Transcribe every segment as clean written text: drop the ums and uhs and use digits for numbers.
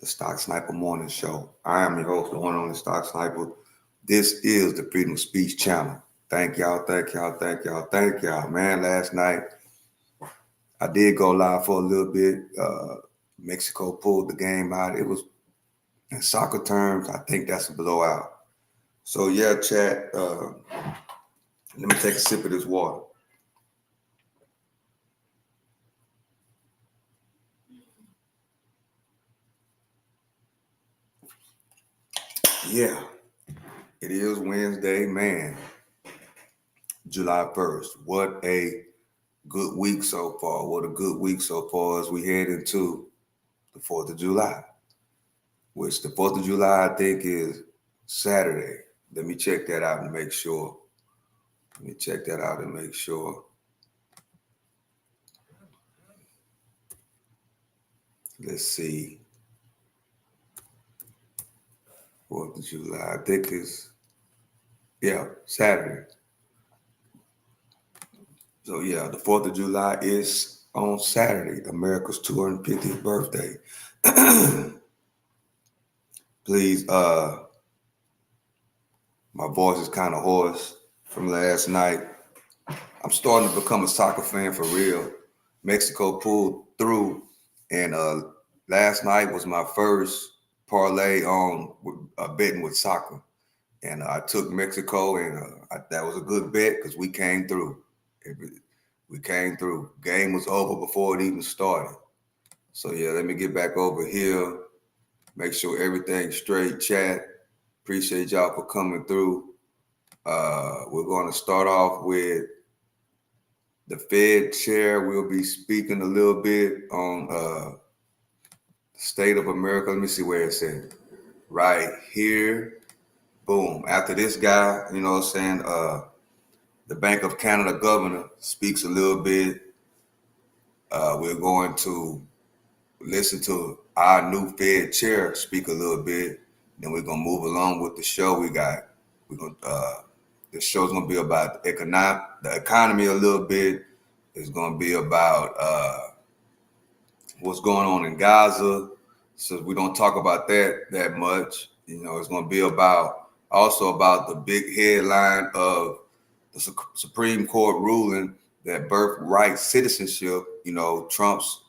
the Stock Sniper Morning Show. I am your host, the one on the Stock Sniper. This is the Freedom of Speech channel. Thank y'all, thank y'all, thank y'all, thank y'all. Man, last night I did go live for a little bit. Mexico pulled the game out. It was, in soccer terms, I think that's a blowout. So yeah, chat, let me take a sip of this water. Yeah, it is Wednesday, man. July 1st. What a good week so far. What a good week so far as we head into the 4th of July, which the 4th of July, I think, is Saturday. Let me check that out and make sure. Let's see. 4th of July, I think is, Saturday. So, yeah, the 4th of July is on Saturday, America's 250th birthday. Please, my voice is kind of hoarse from last night. I'm starting to become a soccer fan for real. Mexico pulled through, and last night was my first parlay on betting with soccer, and I took Mexico, and that was a good bet because we came through. We came through. Game was over before it even started. So yeah, let me get back over here. Make sure everything's straight. Chat. Appreciate y'all for coming through. We're going to start off with the Fed chair. Will be speaking a little bit on the state of America. Let me see where it's at. Right here. Boom. After this guy, you know what I'm saying, the Bank of Canada governor speaks a little bit. We're going to listen to our new Fed chair speak a little bit. Then we're going to move along with the show we got. We're going to the show's going to be about the economy a little bit. It's going to be about what's going on in Gaza. So we don't talk about that much. You know, it's going to be also about the big headline of the Supreme Court ruling that birthright citizenship, you know, Trump's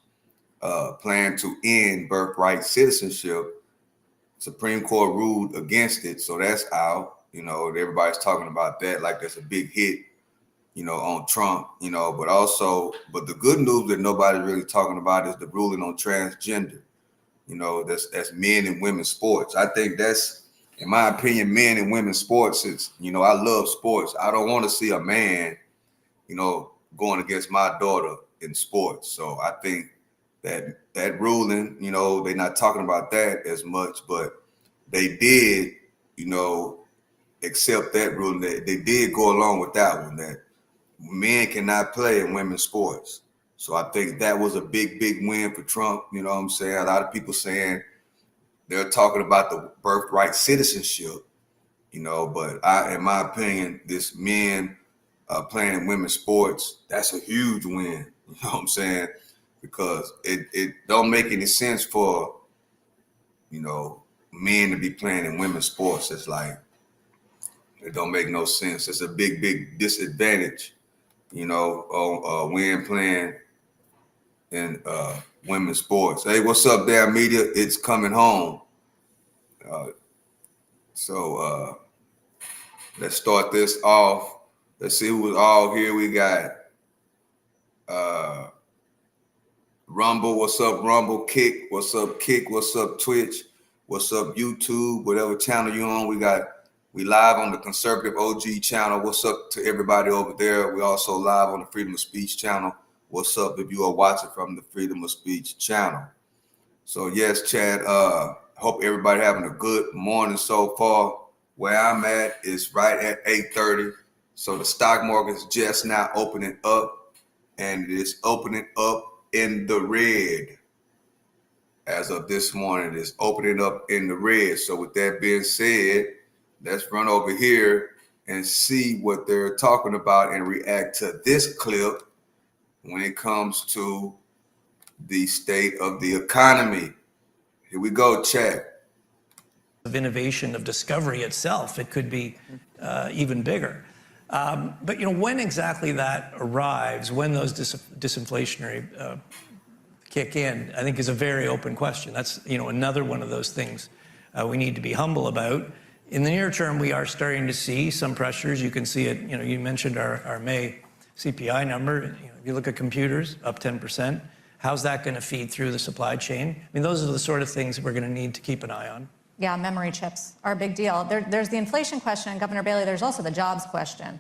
plan to end birthright citizenship. Supreme Court ruled against it. So that's out. You know, everybody's talking about that like that's a big hit, you know, on Trump, you know, but the good news that nobody's really talking about is the ruling on transgender. You know, that's men and women's sports. I think that's, in my opinion, men and women's sports is, you know, I love sports. I don't want to see a man, you know, going against my daughter in sports. So I think that ruling, you know, they're not talking about that as much, but they did, you know, accept that ruling. They did go along with that one, that men cannot play in women's sports. So I think that was a big win for Trump. You know what I'm saying? A lot of people saying they're talking about the birthright citizenship, you know, but in my opinion, this men playing in women's sports, that's a huge win. You know what I'm saying? Because it don't make any sense for, you know, men to be playing in women's sports. It's like, it don't make no sense. It's a big disadvantage, you know, on when playing in women's sports. Hey, what's up, Damn Media? It's coming home. So let's start this off. Let's see who's all here. We got Rumble. What's up, Rumble? Kick. What's up, Kick? What's up, Twitch? What's up, YouTube? Whatever channel you're on, we live on the Conservative OG channel. What's up to everybody over there? We also live on the Freedom of Speech channel. What's up if you are watching from the Freedom of Speech channel? So yes, Chad, hope everybody having a good morning so far. Where I'm at is right at 8:30. So the stock market is just now opening up, and it is opening up in the red. As of this morning, it's opening up in the red. So with that being said, let's run over here and see what they're talking about and react to this clip when it comes to the state of the economy. Here we go, chat. Of innovation, of discovery itself, it could be even bigger. But when exactly that arrives, when those disinflationary kick in, I think is a very open question. That's another one of those things we need to be humble about. In the near term, we are starting to see some pressures. You can see it. You mentioned our May CPI number. If you look at computers, up 10%. How's that going to feed through the supply chain? I mean, those are the sort of things that we're going to need to keep an eye on. Yeah, memory chips are a big deal. There's the inflation question, Governor Bailey. There's also the jobs question.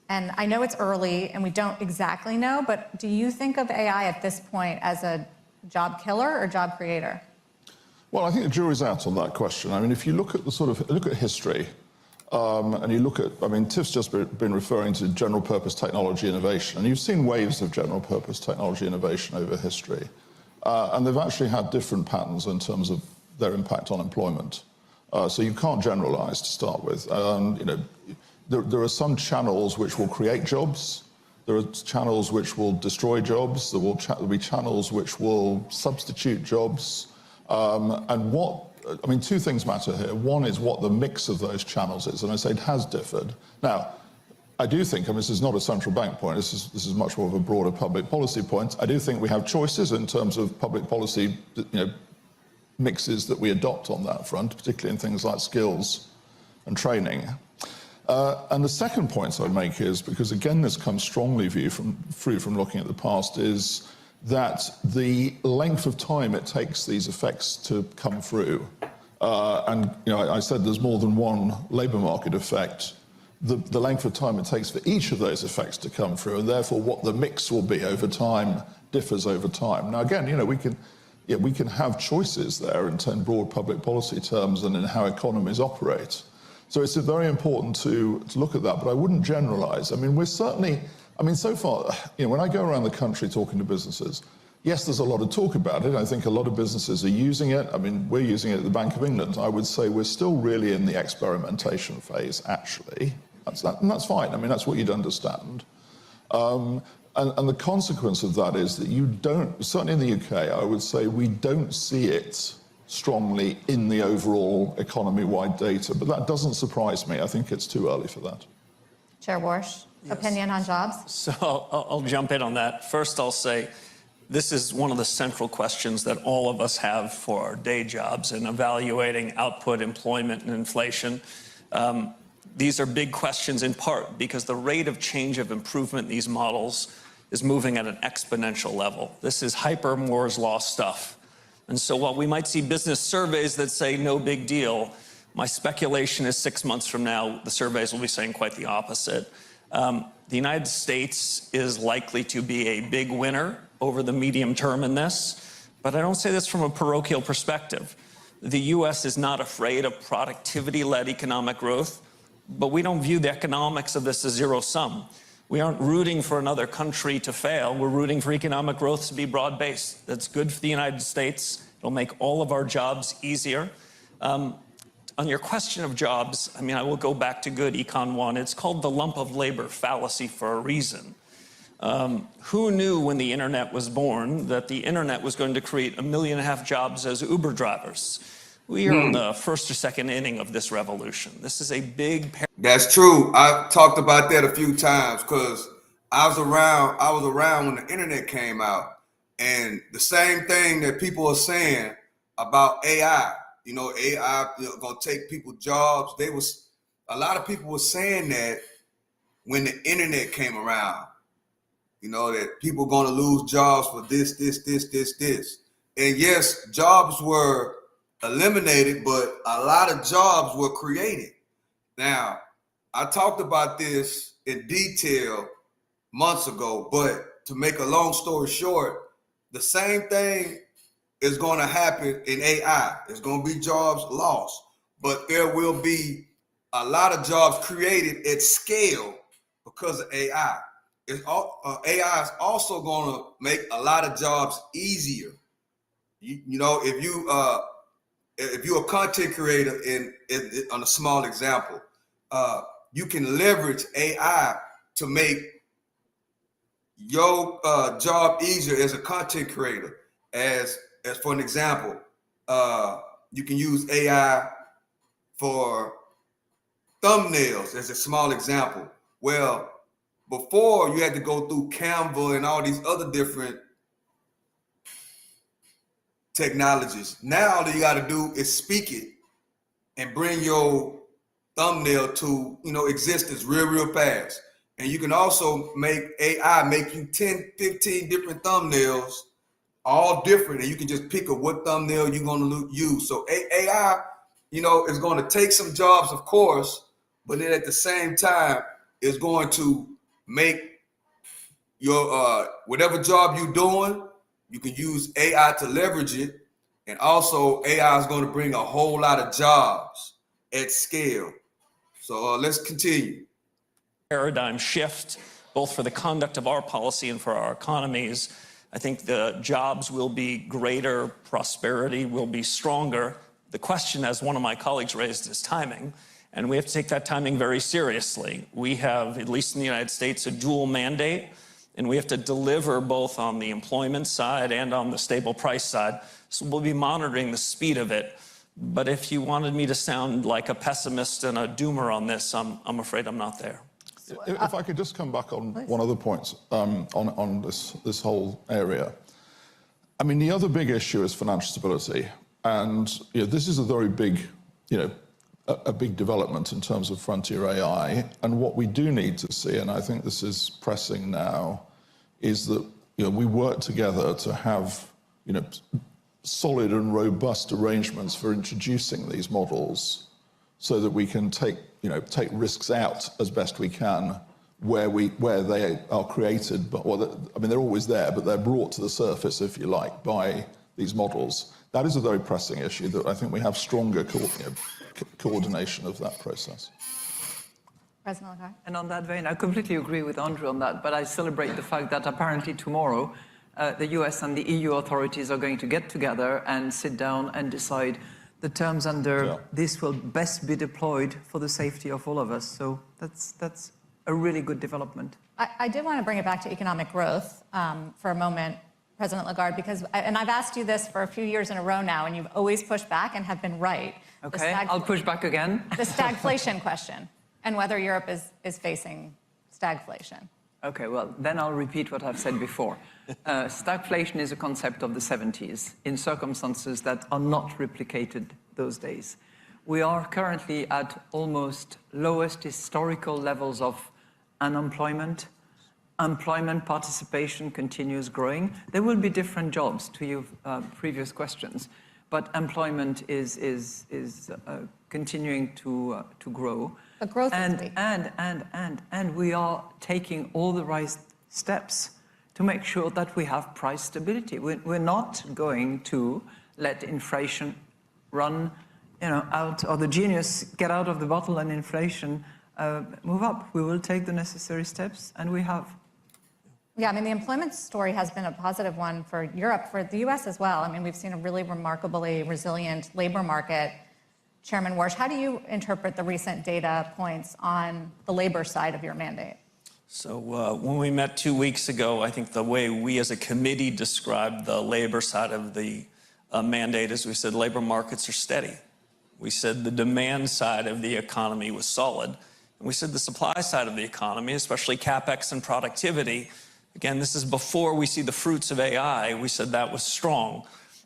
And I know it's early and we don't exactly know, but do you think of AI at this point as a job killer or job creator? Well, I think the jury's out on that question. I mean, if you look at history, and you look at, Tiff's just been referring to general purpose technology innovation, and you've seen waves of general purpose technology innovation over history. And they've actually had different patterns in terms of their impact on employment. So you can't generalize to start with. There are some channels which will create jobs. There are channels which will destroy jobs. There will be channels which will substitute jobs. Two things matter here. One is what the mix of those channels is, and I say it has differed. Now, I do think, this is not a central bank point, this is much more of a broader public policy point. I do think we have choices in terms of public policy, mixes that we adopt on that front, particularly in things like skills and training. And the second point I'd make is, because again this comes strongly through from looking at the past, is that the length of time it takes these effects to come through, I said there's more than one labour market effect, the length of time it takes for each of those effects to come through, and therefore what the mix will be over time differs over time. Now again, we can have choices there in broad public policy terms and in how economies operate. So it's very important to look at that, but I wouldn't generalize. We're certainly, so far, when I go around the country talking to businesses, yes, there's a lot of talk about it. I think a lot of businesses are using it. We're using it at the Bank of England. I would say we're still really in the experimentation phase, actually. And that's fine. That's what you'd understand. And the consequence of that is that you don't, certainly in the UK, I would say we don't see it strongly in the overall economy-wide data, but that doesn't surprise me. I think it's too early for that. Chair Warsh, yes. Opinion on jobs? So I'll jump in on that. First, I'll say this is one of the central questions that all of us have for our day jobs in evaluating output, employment, and inflation. These are big questions in part because the rate of change of improvement in these models is moving at an exponential level. This is hyper Moore's law stuff. And so while we might see business surveys that say no big deal, my speculation is 6 months from now, the surveys will be saying quite the opposite. The United States is likely to be a big winner over the medium term in this, but I don't say this from a parochial perspective. The US is not afraid of productivity-led economic growth, but we don't view the economics of this as zero sum. We aren't rooting for another country to fail. We're rooting for economic growth to be broad-based. That's good for the United States. It'll make all of our jobs easier. On your question of jobs, I will go back to good Econ 1. It's called the lump of labor fallacy for a reason. Who knew when the internet was born that the internet was going to create 1.5 million jobs as Uber drivers? We are in the first or second inning of this revolution. This is a big... That's true. I've talked about that a few times because I was around when the internet came out, and the same thing that people are saying about AI, AI gonna take people's jobs. A lot of people were saying that when the internet came around, that people gonna lose jobs for this. And yes, jobs were eliminated, but a lot of jobs were created. Now, I talked about this in detail months ago, but to make a long story short, the same thing is going to happen in AI. There's going to be jobs lost, but there will be a lot of jobs created at scale because of AI. AI is also going to make a lot of jobs easier. If you're a content creator, on a small example, you can leverage AI to make your job easier as a content creator. As for an example, you can use AI for thumbnails as a small example. Well, before you had to go through Canva and all these other different technologies. Now all you got to do is speak it and bring your thumbnail to, existence real fast. And you can also make AI make you 10, 15 different thumbnails, all different, and you can just pick what thumbnail you're going to use. So AI, is going to take some jobs, of course, but then at the same time, it's going to make your whatever job you're doing, you can use AI to leverage it. And also AI is going to bring a whole lot of jobs at scale. So let's continue. Paradigm shift, both for the conduct of our policy and for our economies. I think the jobs will be greater, prosperity will be stronger. The question, as one of my colleagues raised, is timing. And we have to take that timing very seriously. We have, at least in the United States, a dual mandate, and we have to deliver both on the employment side and on the stable price side. So we'll be monitoring the speed of it. But if you wanted me to sound like a pessimist and a doomer on this, I'm afraid I'm not there. If I could just come back on one other point on this whole area. I mean, the other big issue is financial stability. And this is a very big, a big development in terms of frontier AI. And what we do need to see, and I think this is pressing now, is that we work together to have solid and robust arrangements for introducing these models, so that we can take risks out as best we can where they are created. But they're always there, but they're brought to the surface, if you like, by these models. That is a very pressing issue that I think we have stronger coordination of that process. President Lagarde. And on that vein, I completely agree with Andrew on that, but I celebrate the fact that apparently tomorrow the US and the EU authorities are going to get together and sit down and decide the terms under this will best be deployed for the safety of all of us. So that's a really good development. I did want to bring it back to economic growth for a moment, President Lagarde, and I've asked you this for a few years in a row now, and you've always pushed back and have been right. Okay, I'll push back again. The stagflation question, and whether Europe is facing stagflation. Okay, well, then I'll repeat what I've said before. Stagflation is a concept of the 70s in circumstances that are not replicated those days. We are currently at almost lowest historical levels of unemployment. Employment participation continues growing. There will be different jobs to your previous questions, but employment is continuing to grow. But growth is weak. And we are taking all the right steps to make sure that we have price stability. We're not going to let inflation run out, or the genius get out of the bottle and inflation move up. We will take the necessary steps, and we have. Yeah, I mean, the employment story has been a positive one for Europe, for the US as well. I mean, we've seen a really remarkably resilient labor market. Chairman Warsh, how do you interpret the recent data points on the labor side of your mandate? So when we met 2 weeks ago, I think the way we as a committee described the labor side of the mandate is we said labor markets are steady. We said the demand side of the economy was solid. And we said the supply side of the economy, especially CapEx and productivity, again, this is before we see the fruits of AI, we said that was strong.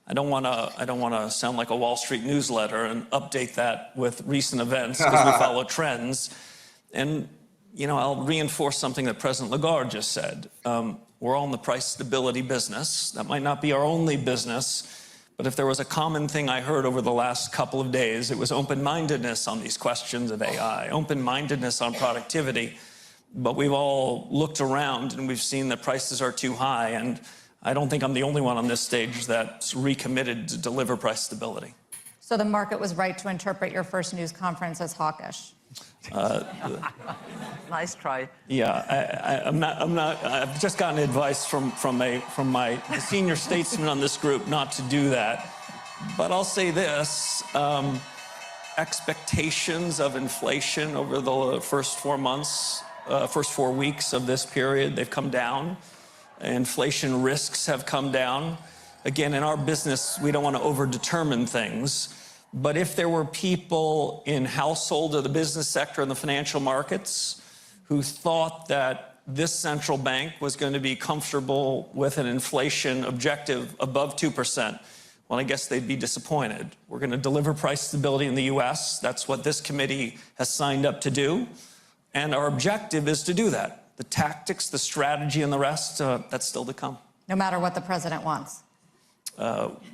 I don't want to sound like a Wall Street newsletter and update that with recent events because we follow trends. And I'll reinforce something that President Lagarde just said. We're all in the price stability business. That might not be our only business, but if there was a common thing I heard over the last couple of days, it was open-mindedness on these questions of AI, open-mindedness on productivity. But we've all looked around and we've seen that prices are too high, and I don't think I'm the only one on this stage that's recommitted to deliver price stability. So the market was right to interpret your first news conference as hawkish. Nice try. Yeah, I'm not. I've just gotten advice from my senior statesman on this group not to do that. But I'll say this: expectations of inflation over the first 4 months, first 4 weeks of this period, they've come down. Inflation risks have come down. again, in our business, we don't want to over-determine things. But if there were people in household or the business sector and the financial markets who thought that this central bank was going to be comfortable with an inflation objective above 2%, well, I guess they'd be disappointed. We're going to deliver price stability in the U.S. That's what this committee has signed up to do. And our objective is to do that. The tactics, the strategy, and the rest, that's still to come. No matter what the president wants.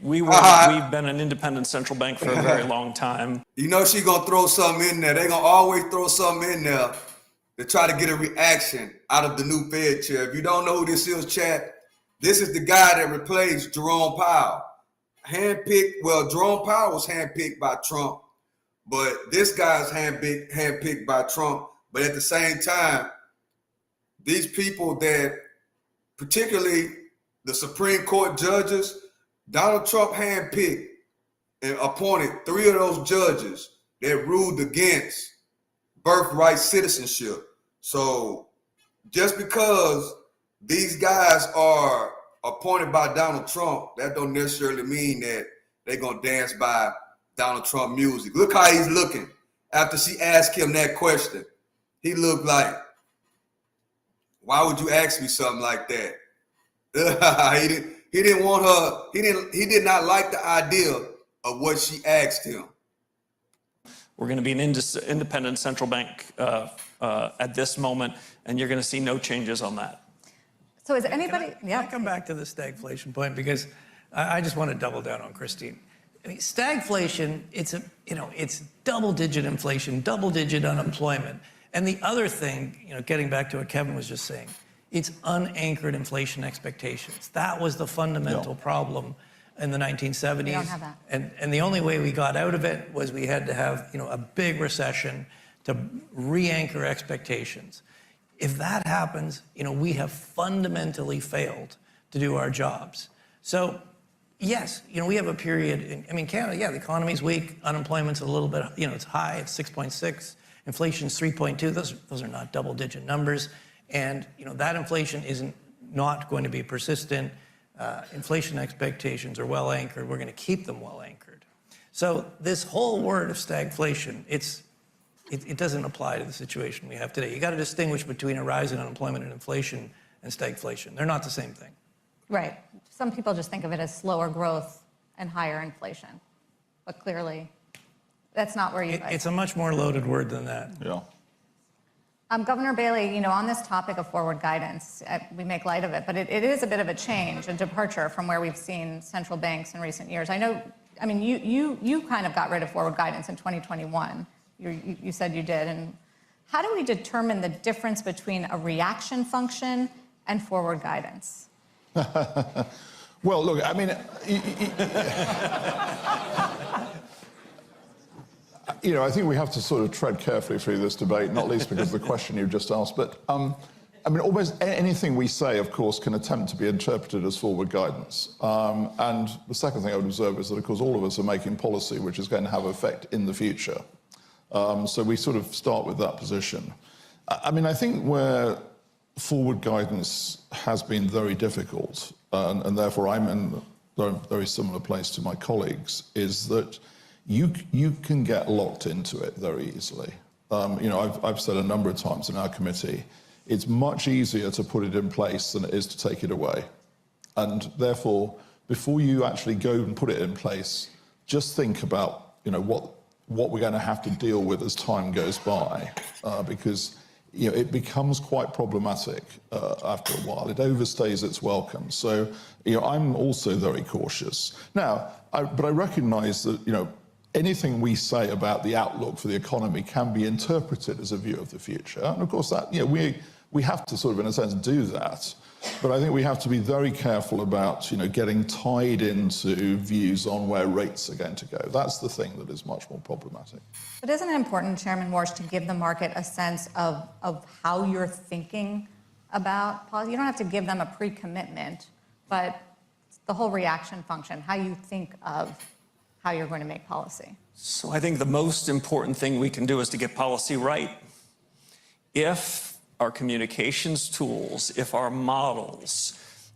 We've been an independent central bank for a very long time. You know she's going to throw something in there. They're going to always throw something in there to try to get a reaction out of the new Fed chair. If you don't know who this is, chat, this is the guy that replaced Jerome Powell. Jerome Powell was handpicked by Trump, but this guy's handpicked by Trump. But at the same time, these people that, particularly the Supreme Court judges, Donald Trump handpicked and appointed 3 of those judges that ruled against birthright citizenship. So just because these guys are appointed by Donald Trump, that don't necessarily mean that they're going to dance by Donald Trump music. Look how he's looking after she asked him that question. He looked like, why would you ask me something like that? He didn't want her. He did not like the idea of what she asked him. We're going to be an independent central bank at this moment, and you're going to see no changes on that. So is anybody? Can I come back to the stagflation point, because I just want to double down on Christine. I mean, stagflation, it's double-digit inflation, double-digit unemployment, and the other thing, getting back to what Kevin was just saying, it's unanchored inflation expectations. That was the fundamental problem in the 1970s. We don't have that. And the only way we got out of it was we had to have a big recession to re-anchor expectations. If that happens, we have fundamentally failed to do our jobs. So, yes, we have a period. Canada, the economy's weak, unemployment's a little bit, it's high, it's 6.6, inflation's 3.2. Those are not double-digit numbers, and that inflation isn't not going to be persistent. Inflation expectations are well anchored. We're going to keep them well anchored. So this whole word of stagflation, it doesn't apply to the situation we have today. You got to distinguish between a rise in unemployment and inflation and stagflation. They're not the same thing. Right. Some people just think of it as slower growth and higher inflation, but clearly that's not where you guys. It's a much more loaded word than that. Yeah. Governor Bailey, on this topic of forward guidance, we make light of it, but it is a bit of a change, a departure from where we've seen central banks in recent years. You kind of got rid of forward guidance in 2021. You said you did. And how do we determine the difference between a reaction function and forward guidance? Well, look, I think we have to sort of tread carefully through this debate, not least because of the question you just asked. But, almost anything we say, of course, can attempt to be interpreted as forward guidance. And the second thing I would observe is that, of course, all of us are making policy which is going to have effect in the future. So we sort of start with that position. I think where forward guidance has been very difficult, and therefore I'm in a very similar place to my colleagues, is that you can get locked into it very easily. I've said a number of times in our committee, it's much easier to put it in place than it is to take it away. And therefore, before you actually go and put it in place, just think about, what we're going to have to deal with as time goes by, because it becomes quite problematic after a while. It overstays its welcome. So I'm also very cautious. Now, but I recognise that anything we say about the outlook for the economy can be interpreted as a view of the future, and of course that we have to sort of, in a sense, do that. But I think we have to be very careful about, getting tied into views on where rates are going to go. That's the thing that is much more problematic. But isn't it important, Chairman Warsh, to give the market a sense of how you're thinking about policy? You don't have to give them a pre-commitment, but the whole reaction function, how you think of how you're going to make policy. So I think the most important thing we can do is to get policy right. If our communications tools, if our models,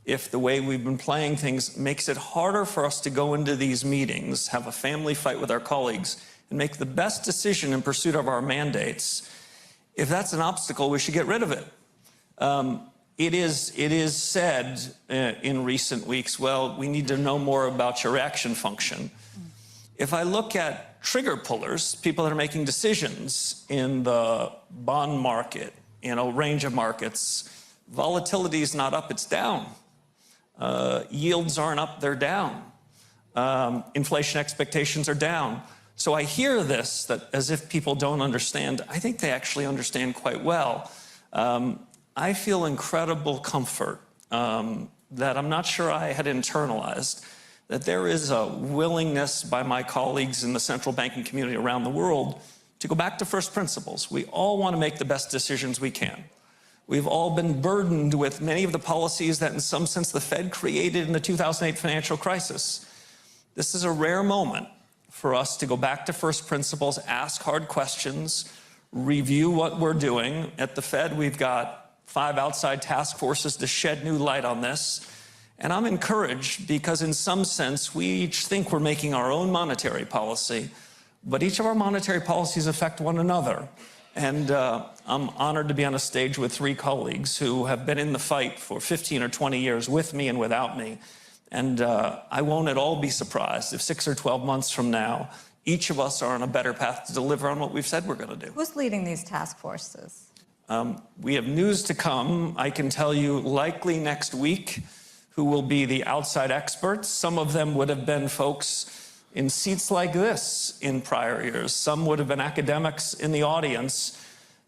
if the way we've been playing things makes it harder for us to go into these meetings, have a family fight with our colleagues, and make the best decision in pursuit of our mandates, if that's an obstacle, we should get rid of it. It is said in recent weeks, well, we need to know more about your reaction function. If I look at trigger pullers, people that are making decisions in the bond market, in a range of markets, volatility is not up, it's down. Yields aren't up, they're down. Inflation expectations are down. So I hear this, that as if people don't understand. I think they actually understand quite well. I feel incredible comfort that I'm not sure I had internalized, that there is a willingness by my colleagues in the central banking community around the world to go back to first principles. We all want to make the best decisions we can. We've all been burdened with many of the policies that in some sense the Fed created in the 2008 financial crisis. This is a rare moment for us to go back to first principles, ask hard questions, review what we're doing. At the Fed, we've got 5 outside task forces to shed new light on this. And I'm encouraged because in some sense, we each think we're making our own monetary policy, but each of our monetary policies affect one another. And I'm honored to be on a stage with 3 colleagues who have been in the fight for 15 or 20 years with me and without me. And I won't at all be surprised if 6 or 12 months from now, each of us are on a better path to deliver on what we've said we're going to do. Who's leading these task forces? We have news to come. I can tell you likely next week who will be the outside experts. Some of them would have been folks in seats like this in prior years. Some would have been academics in the audience.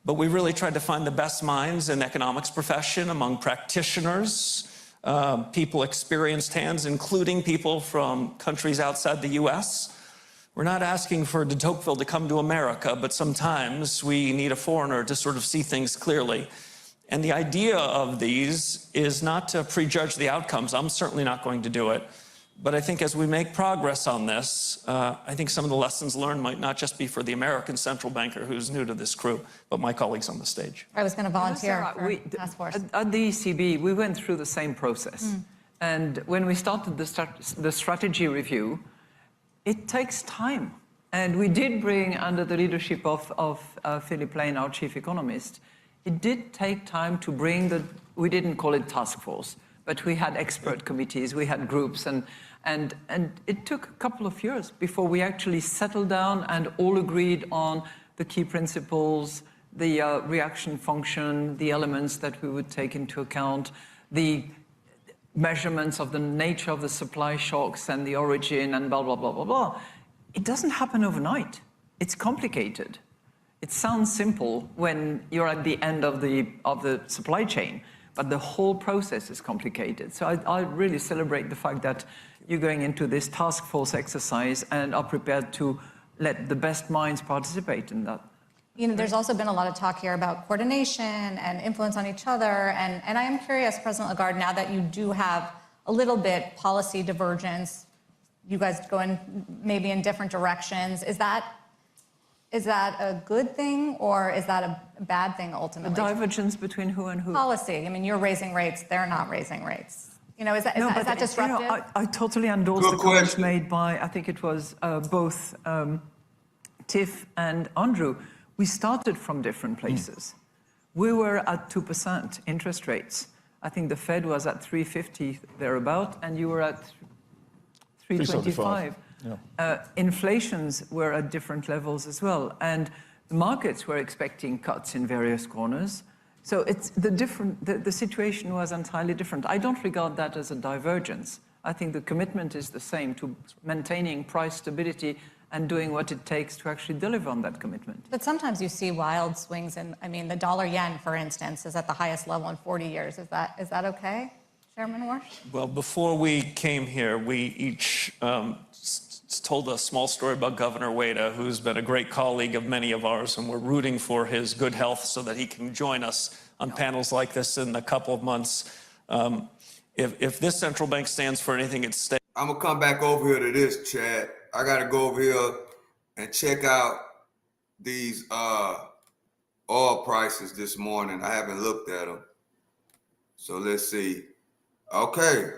But we really tried to find the best minds in the economics profession among practitioners, people experienced hands, including people from countries outside the US. We're not asking for de Tocqueville to come to America, but sometimes we need a foreigner to sort of see things clearly. And the idea of these is not to prejudge the outcomes. I'm certainly not going to do it. But I think as we make progress on this, I think some of the lessons learned might not just be for the American central banker who's new to this crew, but my colleagues on the stage. I was going to volunteer Sarah, for task force. At the ECB, we went through the same process. And when we started the strategy review, it takes time. And we did bring, under the leadership of Philip Lane, our chief economist, it did take time to bring we didn't call it task force, but we had expert committees, we had groups, and it took a couple of years before we actually settled down and all agreed on the key principles, the reaction function, the elements that we would take into account, the measurements of the nature of the supply shocks and the origin and blah, blah, blah, blah, blah. It doesn't happen overnight. It's complicated. It sounds simple when you're at the end of the supply chain, but the whole process is complicated. So I really celebrate the fact that you're going into this task force exercise and are prepared to let the best minds participate in that. You know, there's also been a lot of talk here about coordination and influence on each other. And I am curious, President Lagarde, now that you do have a little bit policy divergence, you guys going maybe in different directions, is that a good thing or is that a bad thing ultimately? The divergence between who and who? Policy. I mean, you're raising rates, they're not raising rates. You know, is that disruptive? You know, I totally endorse Good the comments question. made by, I think it was both Tiff and Andrew. We started from different places. We were at 2% interest rates. I think the Fed was at 350 thereabout, and you were at 325. Yeah. Inflations were at different levels as well, and the markets were expecting cuts in various corners. So it's the situation was entirely different. I don't regard that as a divergence. I think the commitment is the same to maintaining price stability and doing what it takes to actually deliver on that commitment. But sometimes you see wild swings in, I mean, the dollar-yen, for instance, is at the highest level in 40 years. Is that okay, Chairman Warsh? Well, before we came here, we each told a small story about Governor Ueda, who's been a great colleague of many of ours, and we're rooting for his good health so that he can join us on panels like this in a couple of months. If this central bank stands for anything, it's staying. I'm gonna come back over here to this, Chad. I gotta go over here and check out these oil prices this morning. I haven't looked at them. So let's see. Okay.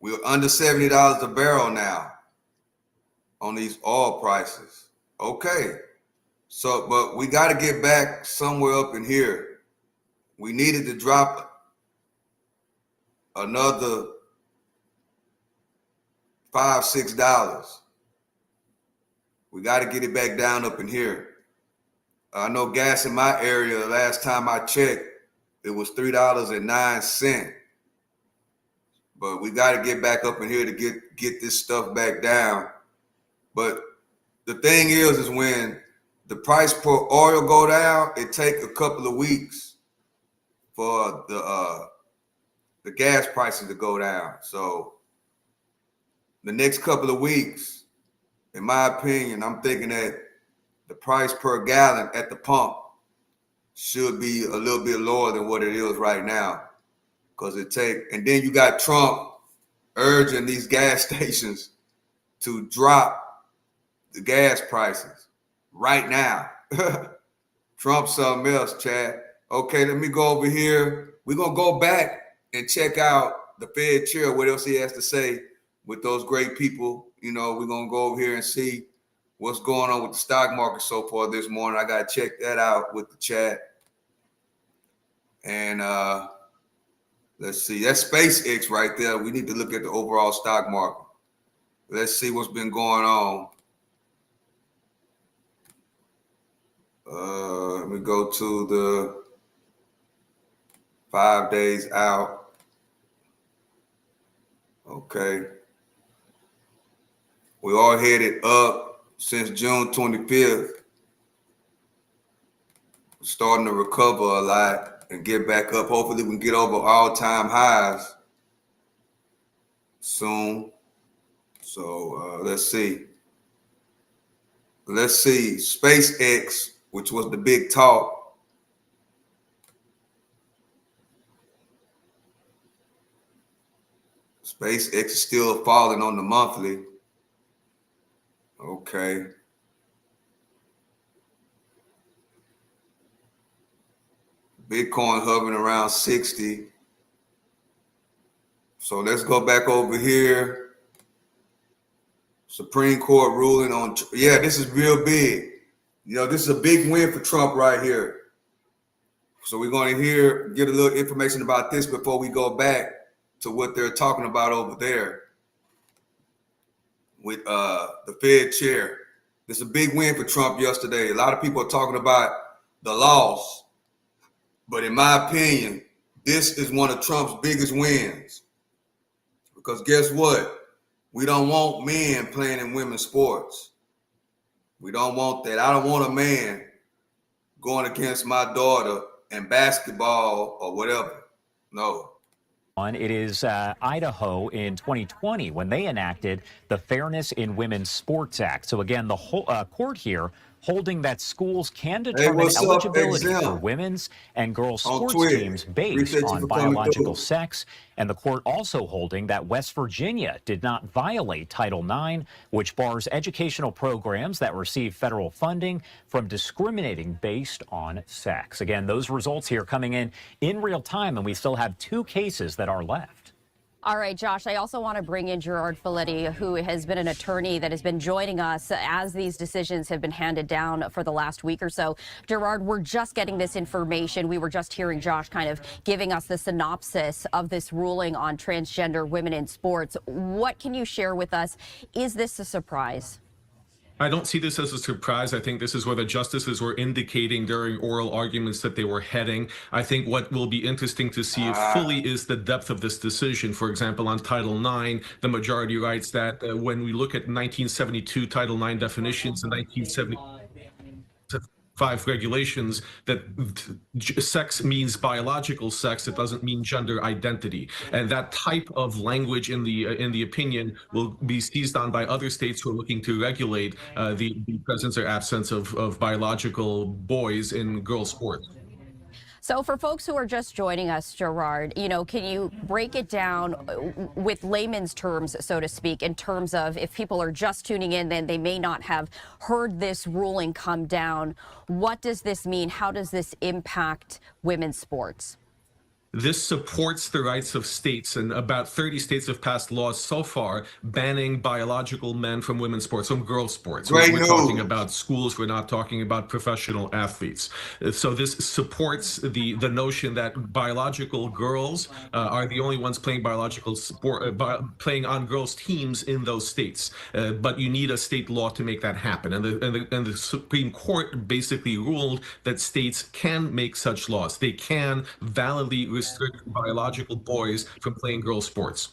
We're under $70 a barrel now on these oil prices. Okay. So, but we got to get back somewhere up in here. We needed to drop another $5, $6. We got to get it back down up in here. I know gas in my area, the last time I checked, it was $3.09. But we got to get back up in here to get this stuff back down. But the thing is when the price per oil go down, it take a couple of weeks for the gas prices to go down. So the next couple of weeks, in my opinion, I'm thinking that the price per gallon at the pump should be a little bit lower than what it is right now. And then you got Trump urging these gas stations to drop the gas prices right now. Trump's something else, Chad. Okay, let me go over here. We're going to go back and check out the Fed chair, what else he has to say with those great people. You know, we're going to go over here and see what's going on with the stock market so far this morning. I got to check that out with the chat. And let's see. That's SpaceX right there. We need to look at the overall stock market. Let's see what's been going on. Let me go to the 5 days out. Okay. We all headed up since June 25th. Starting to recover a lot and get back up. Hopefully we can get over all-time highs soon. So let's see. Let's see. SpaceX, which was the big talk. SpaceX is still falling on the monthly. Okay. Bitcoin hovering around 60. So let's go back over here. Supreme Court ruling on, yeah, this is real big. You know, this is a big win for Trump right here. So we're going to get a little information about this before we go back to what they're talking about over there with the Fed chair. This is a big win for Trump yesterday. A lot of people are talking about the loss. But in my opinion, this is one of Trump's biggest wins. Because guess what? We don't want men playing in women's sports. We don't want that. I don't want a man going against my daughter in basketball or whatever. No. It is Idaho in 2020 when they enacted the Fairness in Women's Sports Act. So again, the whole court here holding that schools can determine eligibility for women's and girls sports teams based on biological sex. And the court also holding that West Virginia did not violate Title IX, which bars educational programs that receive federal funding from discriminating based on sex. Again, those results here coming in real time, and we still have 2 cases that are left. All right, Josh, I also want to bring in Gerard Filitti, who has been an attorney that has been joining us as these decisions have been handed down for the last week or so. Gerard, we're just getting this information. We were just hearing Josh kind of giving us the synopsis of this ruling on transgender women in sports. What can you share with us? Is this a surprise? I don't see this as a surprise. I think this is where the justices were indicating during oral arguments that they were heading. I think what will be interesting to see fully is the depth of this decision. For example, on Title IX, the majority writes that when we look at 1972 Title IX definitions and 1975 regulations, that sex means biological sex. It doesn't mean gender identity. And that type of language in the opinion will be seized on by other states who are looking to regulate the presence or absence of biological boys in girls' sports. So for folks who are just joining us, Gerard, can you break it down with layman's terms, so to speak, in terms of if people are just tuning in, then they may not have heard this ruling come down. What does this mean? How does this impact women's sports? This supports the rights of states, and about 30 states have passed laws so far banning biological men from women's sports, from girls' sports. We're talking about schools. We're not talking about professional athletes. So this supports the notion that biological girls are the only ones playing biological sport, playing on girls' teams in those states. But you need a state law to make that happen. And the Supreme Court basically ruled that states can make such laws. They can validly restrict biological boys from playing girls' sports.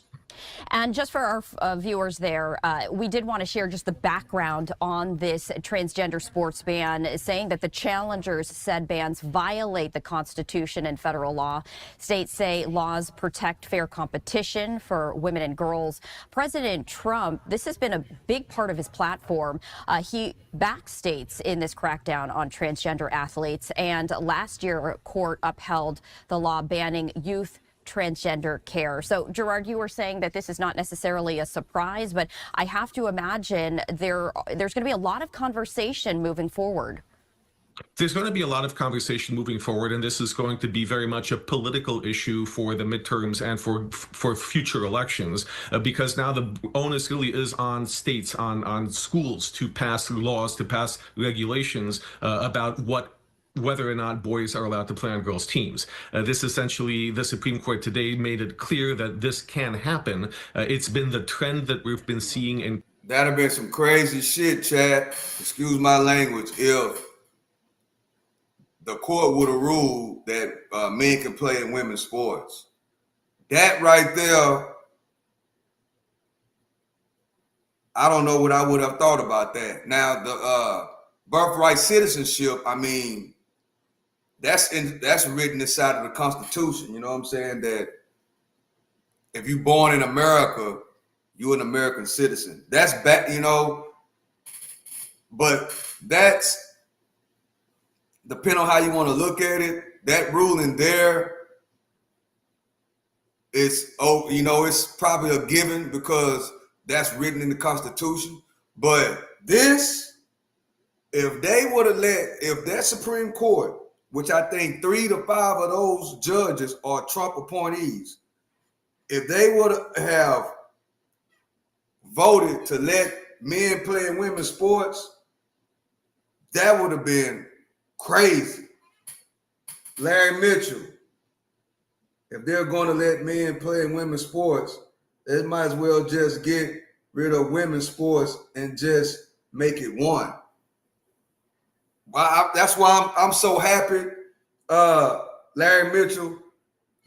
And just for our viewers there, we did want to share just the background on this transgender sports ban, saying that the challengers said bans violate the Constitution and federal law. States say laws protect fair competition for women and girls. President Trump, this has been a big part of his platform. He backs states in this crackdown on transgender athletes. And last year, a court upheld the law banning youth transgender care. So, Gerard, you were saying that this is not necessarily a surprise, but I have to imagine there's going to be a lot of conversation moving forward. There's going to be a lot of conversation moving forward, and this is going to be very much a political issue for the midterms and for future elections, because now the onus really is on states, on schools to pass laws, to pass regulations about whether or not boys are allowed to play on girls' teams. This essentially, the Supreme Court today made it clear that this can happen. It's been the trend that we've been seeing in. That'd have been some crazy shit, Chad. Excuse my language. If the court would have ruled that men can play in women's sports, that right there, I don't know what I would have thought about that. Now, the birthright citizenship, I mean, that's written inside of the Constitution. You know what I'm saying? That if you're born in America, you're an American citizen. That's back, you know. But that's, depending on how you want to look at it, that ruling there is, it's probably a given because that's written in the Constitution. But this, if that Supreme Court, which I think 3 to 5 of those judges are Trump appointees, if they would have voted to let men play in women's sports, that would have been crazy. Larry Mitchell, if they're going to let men play in women's sports, they might as well just get rid of women's sports and just make it one. That's why I'm so happy, Larry Mitchell,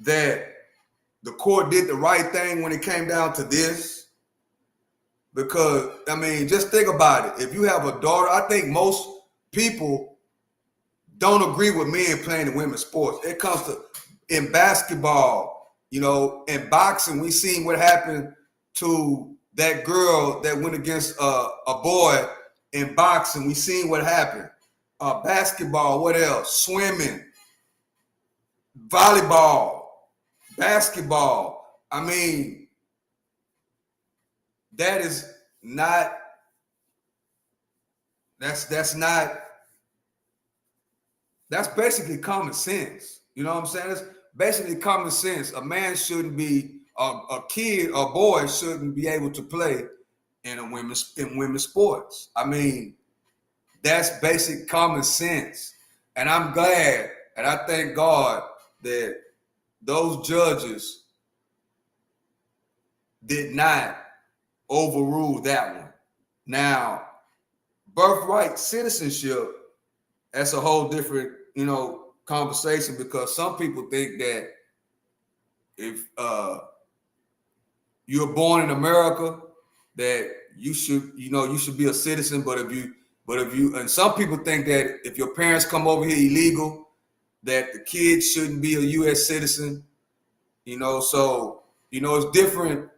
that the court did the right thing when it came down to this. Because, I mean, just think about it. If you have a daughter, I think most people don't agree with men playing in women's sports. It comes to, in basketball, in boxing, we seen what happened to that girl that went against a boy in boxing. We seen what happened. Basketball, what else? Swimming, volleyball, basketball. I mean, that's basically common sense. You know what I'm saying? It's basically common sense. A man shouldn't be, a kid or boy shouldn't be able to play in women's sports. I mean, that's basic common sense. And I'm glad and I thank God that those judges did not overrule that one. Now, birthright citizenship, that's a whole different, conversation, because some people think that if you're born in America, that you should be a citizen. But if you, and some people think that if your parents come over here illegal, that the kids shouldn't be a U.S. citizen. So it's different.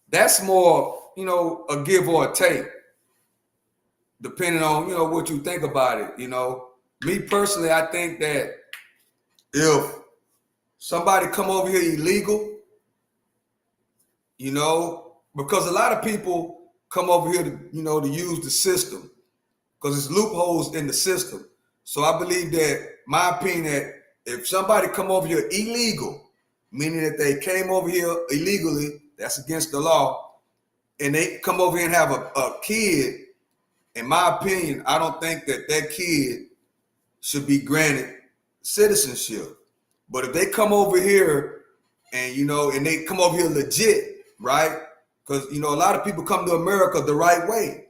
That's more, a give or a take, depending on what you think about it. Me personally, I think that if somebody come over here illegal, because a lot of people come over here to, to use the system, because there's loopholes in the system. So I believe that, my opinion, that if somebody come over here illegal, meaning that they came over here illegally, that's against the law, and they come over here and have a kid, in my opinion, I don't think that kid should be granted citizenship. But if they come over here and, and they come over here legit, right? Because, a lot of people come to America the right way.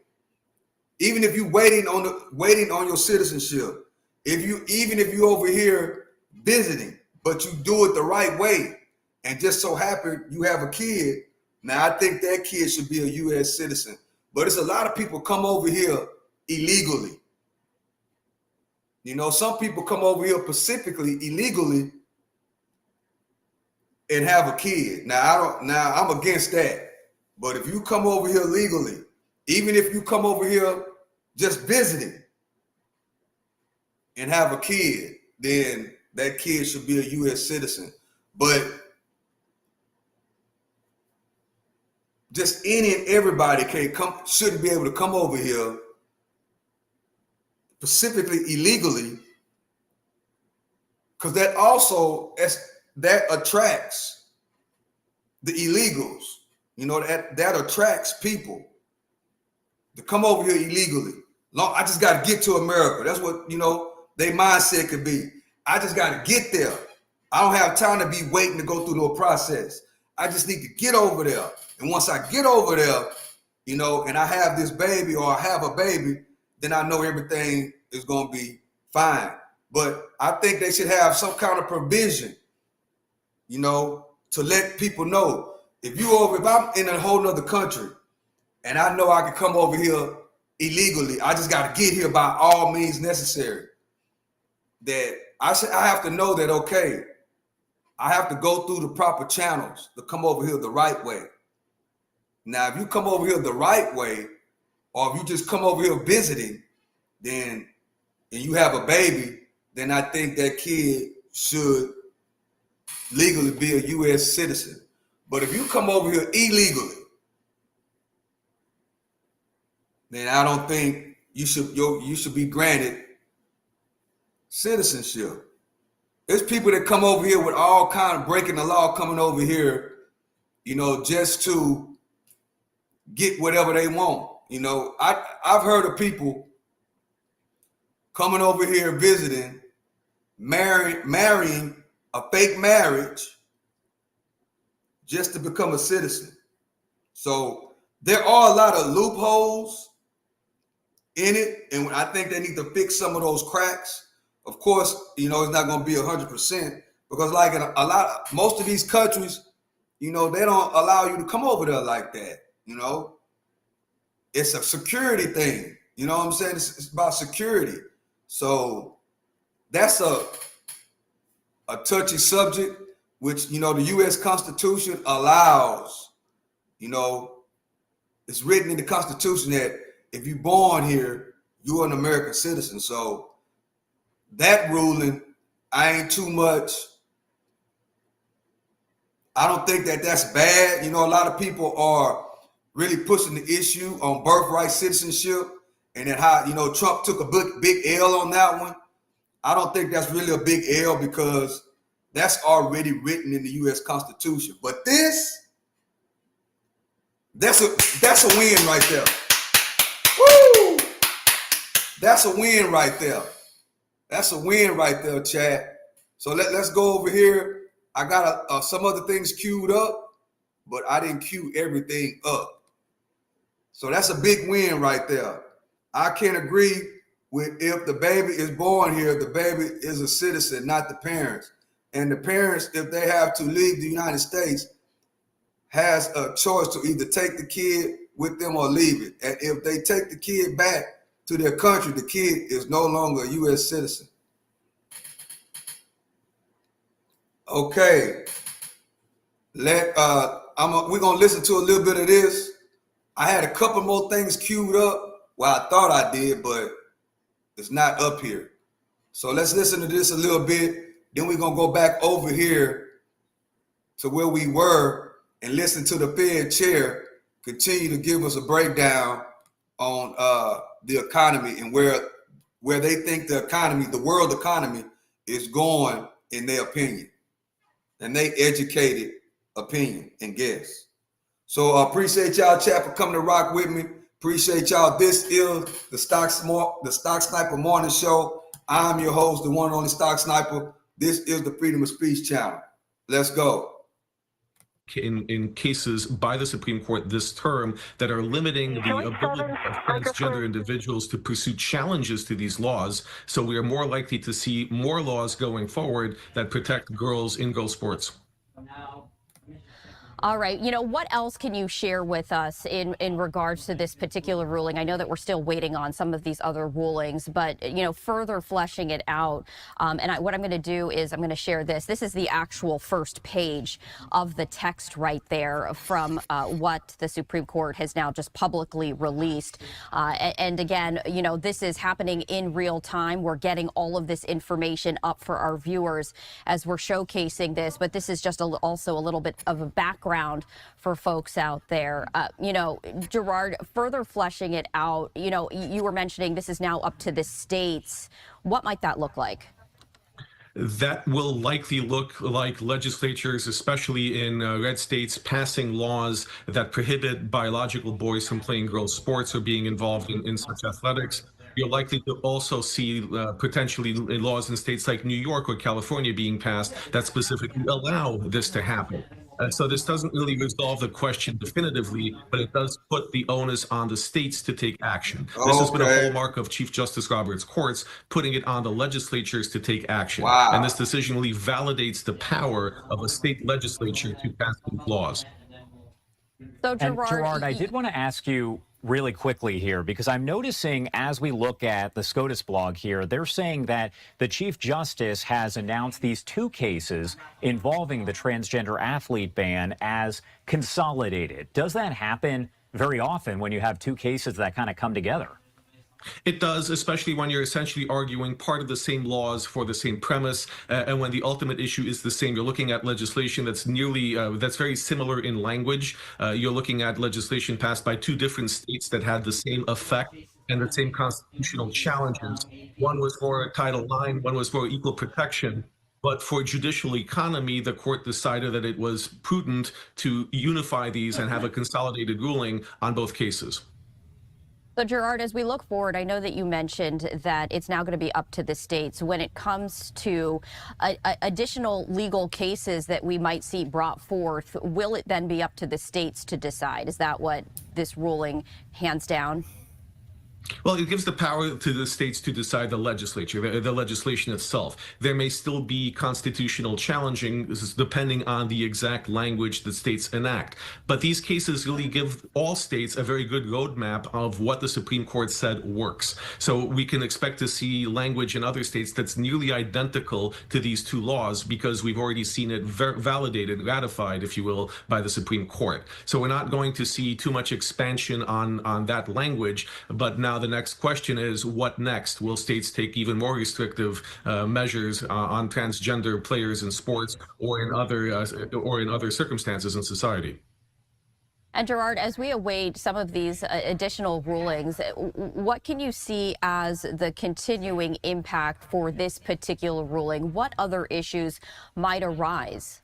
Even if you're waiting on your citizenship, even if you over here visiting, but you do it the right way, and just so happen you have a kid, now I think that kid should be a U.S. citizen. But it's a lot of people come over here illegally. Some people come over here specifically illegally and have a kid. Now I'm against that. But if you come over here legally, even if you come over here just visiting and have a kid, then that kid should be a U.S. citizen. But just any and everybody shouldn't be able to come over here specifically illegally, because that attracts the illegals. That attracts people to come over here illegally. I just got to get to America. That's what, their mindset could be. I just got to get there. I don't have time to be waiting to go through no process. I just need to get over there. And once I get over there, and I have this baby or I have a baby, then I know everything is going to be fine. But I think they should have some kind of provision, to let people know, if I'm in a whole nother country and I know I can come over here illegally, I just got to get here by all means necessary. That I have to know that, okay, I have to go through the proper channels to come over here the right way. Now, if you come over here the right way, or if you just come over here visiting, and you have a baby, then I think that kid should legally be a U.S. citizen. But if you come over here illegally, then I don't think you should be granted citizenship. There's people that come over here with all kind of breaking the law, coming over here, just to get whatever they want. I've heard of people coming over here visiting, marrying a fake marriage just to become a citizen. So there are a lot of loopholes in it, and I think they need to fix some of those cracks. Of course, it's not going to be 100%, because like in most of these countries, they don't allow you to come over there like that. It's a security thing. You know what I'm saying? It's about security. So that's a touchy subject, which, the U.S. Constitution allows, it's written in the Constitution that if you're born here, you're an American citizen. So that ruling, I don't think that that's bad. A lot of people are really pushing the issue on birthright citizenship, and then how, Trump took a big L on that one. I don't think that's really a big L, because that's already written in the U.S. Constitution. But that's a win right there. Woo! That's a win right there. That's a win right there, chat. So let's go over here. I got some other things queued up, but I didn't queue everything up. So that's a big win right there. I can't agree with, if the baby is born here, the baby is a citizen, not the parents. And the parents, if they have to leave the United States, has a choice to either take the kid with them or leave it. And if they take the kid back to their country, the kid is no longer a U.S. citizen. Okay. We're gonna listen to a little bit of this. I had a couple more things queued up. Well, I thought I did, but it's not up here. So let's listen to this a little bit. Then we're gonna go back over here to where we were and listen to the Fed chair continue to give us a breakdown on the economy and where they think the economy, the world economy, is going in their opinion. and they educated opinion and guess. So appreciate y'all, chat, for coming to rock with me. Appreciate y'all. This is the Stock Sniper Morning Show. I'm your host, the one and only Stock Sniper. This is the Freedom of Speech channel. Let's go. In cases by the Supreme Court this term that are limiting the ability of transgender individuals to pursue challenges to these laws. So we are more likely to see more laws going forward that protect girls in girls sports. All right. You know, what else can you share with us in regards to this particular ruling? I know that we're still waiting on some of these other rulings, but, you know, further fleshing it out. What I'm going to do is I'm going to share this. This is the actual first page of the text right there from what the Supreme Court has now just publicly released. And again, you know, this is happening in real time. We're getting all of this information up for our viewers as we're showcasing this. But this is just also a little bit of a background for folks out there. You know, Gerard, further fleshing it out, you know, you were mentioning this is now up to the states. What might that look like? That will likely look like legislatures, especially in red states, passing laws that prohibit biological boys from playing girls' sports or being involved in such athletics. You're likely to also see potentially laws in states like New York or California being passed that specifically allow this to happen. So this doesn't really resolve the question definitively, but it does put the onus on the states to take action. This has been a hallmark of Chief Justice Roberts' courts, putting it on the legislatures to take action. Wow. And this decision really validates the power of a state legislature to pass these laws. So, Gerard, I did want to ask you really quickly here, because I'm noticing as we look at the SCOTUS blog here, they're saying that the Chief Justice has announced these two cases involving the transgender athlete ban as consolidated. Does that happen very often when you have two cases that kind of come together? It does, especially when you're essentially arguing part of the same laws for the same premise, and when the ultimate issue is the same. You're looking at legislation that's that's very similar in language. You're looking at legislation passed by two different states that had the same effect and the same constitutional challenges. One was for Title IX, one was for equal protection. But for judicial economy, the court decided that it was prudent to unify these and have a consolidated ruling on both cases. So, Gerard, as we look forward, I know that you mentioned that it's now going to be up to the states when it comes to additional legal cases that we might see brought forth. Will it then be up to the states to decide? Is that what this ruling hands down? Well, it gives the power to the states to decide the legislature, the legislation itself. There may still be constitutional challenging depending on the exact language that states enact. But these cases really give all states a very good roadmap of what the Supreme Court said works. So we can expect to see language in other states that's nearly identical to these two laws because we've already seen it validated, ratified, if you will, by the Supreme Court. So we're not going to see too much expansion on that language, but now the next question is, what next? Will states take even more restrictive measures on transgender players in sports or in other circumstances in society? And Gerard, as we await some of these additional rulings, what can you see as the continuing impact for this particular ruling? What other issues might arise?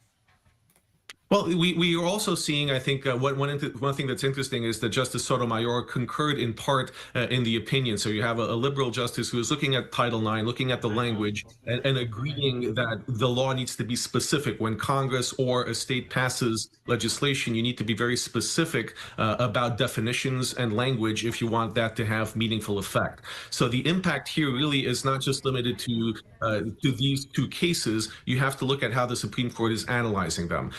Well, we are also seeing, I think, one thing that's interesting is that Justice Sotomayor concurred in part in the opinion. So you have a liberal justice who is looking at Title IX, looking at the language, and agreeing that the law needs to be specific. When Congress or a state passes legislation, you need to be very specific about definitions and language if you want that to have meaningful effect. So the impact here really is not just limited to these two cases. You have to look at how the Supreme Court is analyzing them.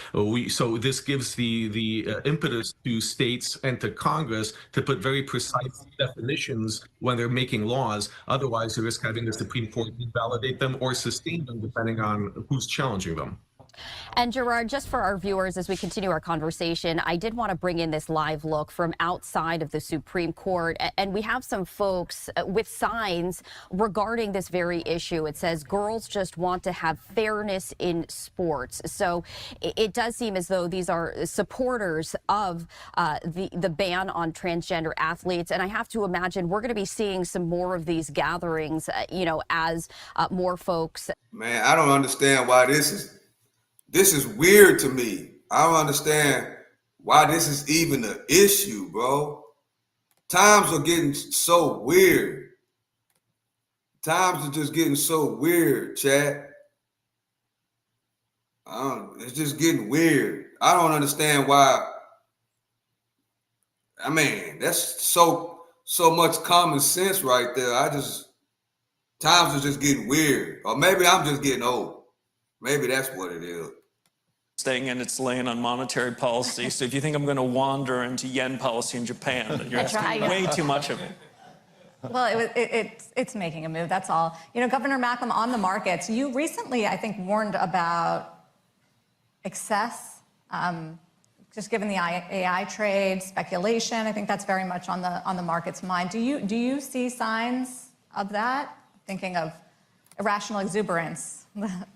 So this gives the impetus to states and to Congress to put very precise definitions when they're making laws. Otherwise, you risk having the Supreme Court invalidate them or sustain them, depending on who's challenging them. And Gerard, just for our viewers, as we continue our conversation, I did want to bring in this live look from outside of the Supreme Court. And we have some folks with signs regarding this very issue. It says, girls just want to have fairness in sports. So it does seem as though these are supporters of the ban on transgender athletes. And I have to imagine we're going to be seeing some more of these gatherings, as more folks. Man, I don't understand why this is this is weird to me. I don't understand why this is even an issue, bro. Times are getting so weird. Times are just getting so weird, chat. It's just getting weird. I don't understand why. I mean, that's so much common sense right there. Times are just getting weird. Or maybe I'm just getting old. Maybe that's what it is. Staying in its lane on monetary policy. So if you think I'm going to wander into yen policy in Japan, then you're asking way too much of me. Well, it's making a move, that's all. You know, Governor Malcolm, on the markets, you recently, I think, warned about excess, just given the AI trade, speculation. I think that's very much on the market's mind. Do you see signs of that? Thinking of irrational exuberance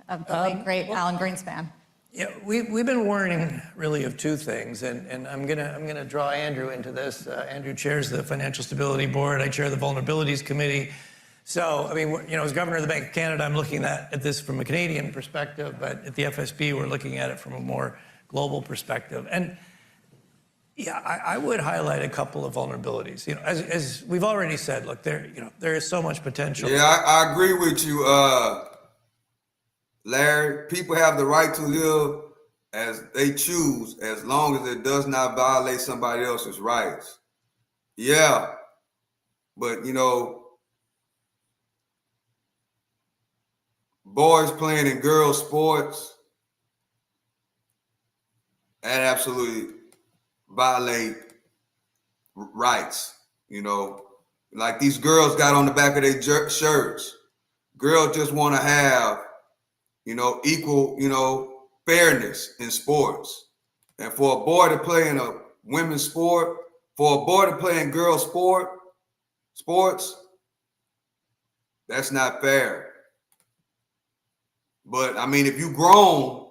of the late, great Alan Greenspan. Yeah, we've been warning really of two things, and I'm gonna draw Andrew into this. Andrew chairs the Financial Stability Board. I chair the Vulnerabilities Committee. So, I mean, you know, as governor of the Bank of Canada, I'm looking at this from a Canadian perspective, but at the FSB, we're looking at it from a more global perspective. And yeah, I would highlight a couple of vulnerabilities. You know, as we've already said, look, there is so much potential. Yeah, I agree with you, Larry. People have the right to live as they choose, as long as it does not violate somebody else's rights. Yeah, but you know, boys playing in girls' sports, that absolutely violate rights. You know, like these girls got on the back of their shirts. Girls just want to have, you know, equal, you know, fairness in sports. And for a boy to play in a women's sport, for a boy to play in girls' sports, that's not fair. But I mean, if you grown,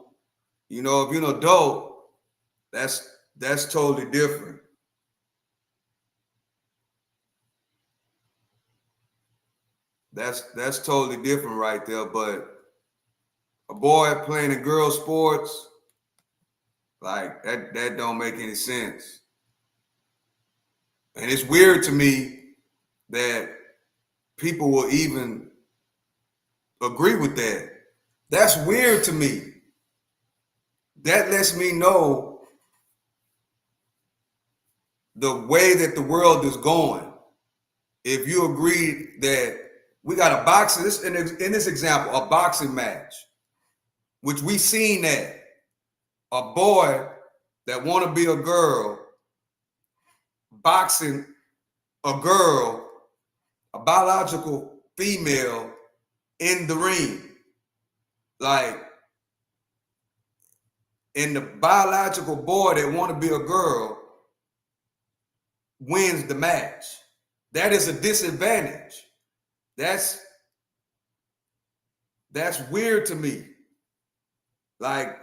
you know, if you're an adult, that's totally different. That's totally different right there. But a boy playing in girls' sports, like that don't make any sense. And it's weird to me that people will even agree with that. That's weird to me. That lets me know the way that the world is going. If you agree that we got a boxing, in this example, a boxing match, which we seen that a boy that want to be a girl boxing a girl, a biological female, in the ring. Like, and the biological boy that want to be a girl wins the match. That is a disadvantage. That's weird to me. Like,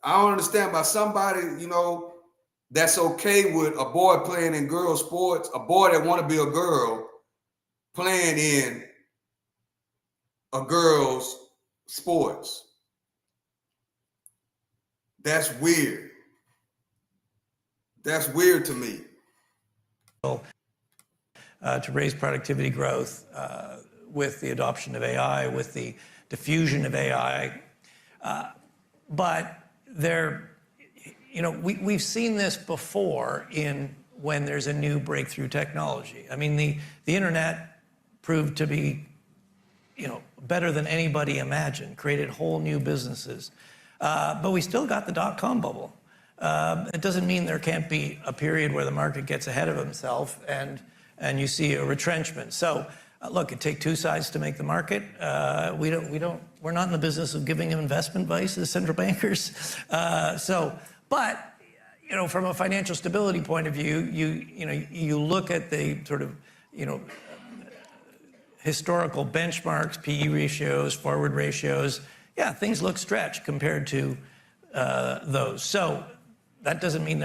I don't understand by somebody, you know, that's okay with a boy playing in girl sports, a boy that want to be a girl playing in a girl's sports. That's weird. That's weird to me. To raise productivity growth with the adoption of AI, with the diffusion of AI. But there, you know, we've seen this before when there's a new breakthrough technology. I mean, the internet proved to be, you know, better than anybody imagined, created whole new businesses. But we still got the dot-com bubble. It doesn't mean there can't be a period where the market gets ahead of himself and you see a retrenchment. So look, it takes two sides to make the market. We're not in the business of giving investment advice as central bankers. But you know, from a financial stability point of view, you look at the sort of, you know, historical benchmarks, PE ratios, forward ratios. Yeah, things look stretched compared to those. So that doesn't mean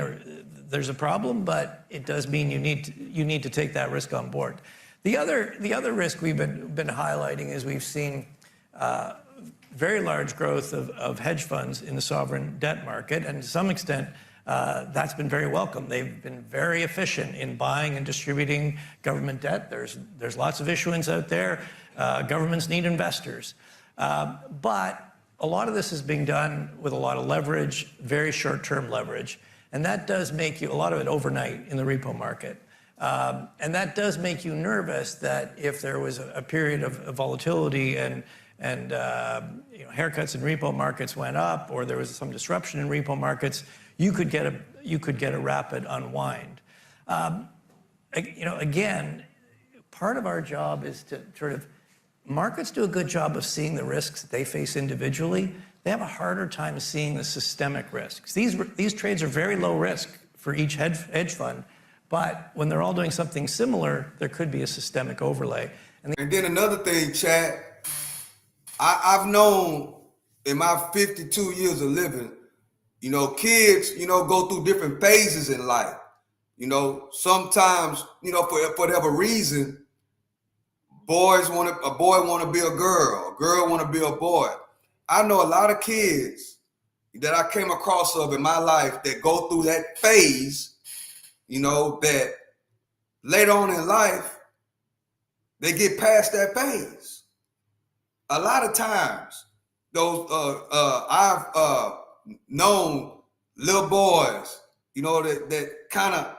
there's a problem, but it does mean you need to take that risk on board. The other risk we've been highlighting is we've seen very large growth of hedge funds in the sovereign debt market, and to some extent, that's been very welcome. They've been very efficient in buying and distributing government debt. There's lots of issuance out there. Governments need investors. But a lot of this is being done with a lot of leverage, very short-term leverage. And that does make you, a lot of it overnight in the repo market. And that does make you nervous that if there was a period of volatility and haircuts in repo markets went up, or there was some disruption in repo markets, you could get a rapid unwind. Again, part of our job is to sort of, markets do a good job of seeing the risks that they face individually. They have a harder time seeing the systemic risks. These trades are very low risk for each hedge fund, but when they're all doing something similar, there could be a systemic overlay. And then another thing, Chad, I've known in my 52 years of living, kids, go through different phases in life. Sometimes, for whatever reason, a boy want to be a girl want to be a boy. I know a lot of kids that I came across in my life that go through that phase, that later on in life, they get past that phase. A lot of times, I've known little boys, that kind of,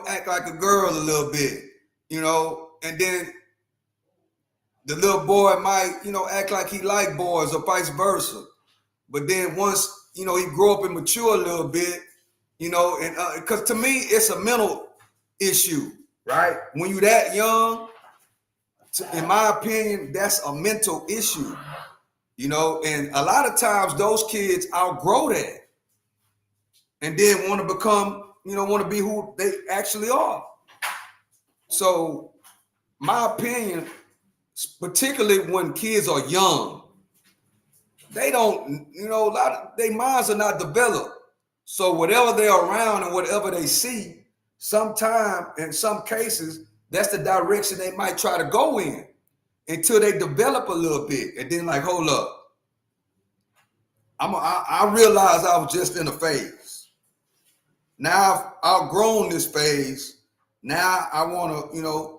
act like a girl a little bit, and then the little boy might, act like he like boys or vice versa. But then once, he grow up and mature a little bit, and because to me, it's a mental issue, right? When you're that young, in my opinion, that's a mental issue, and a lot of times those kids outgrow that and then want to become, want to be who they actually are. So my opinion, particularly when kids are young, they don't, their minds are not developed. So whatever they're around and whatever they see, sometime in some cases, that's the direction they might try to go in until they develop a little bit. And then like, hold up. I realized I was just in a phase. Now I've outgrown this phase. Now I want to,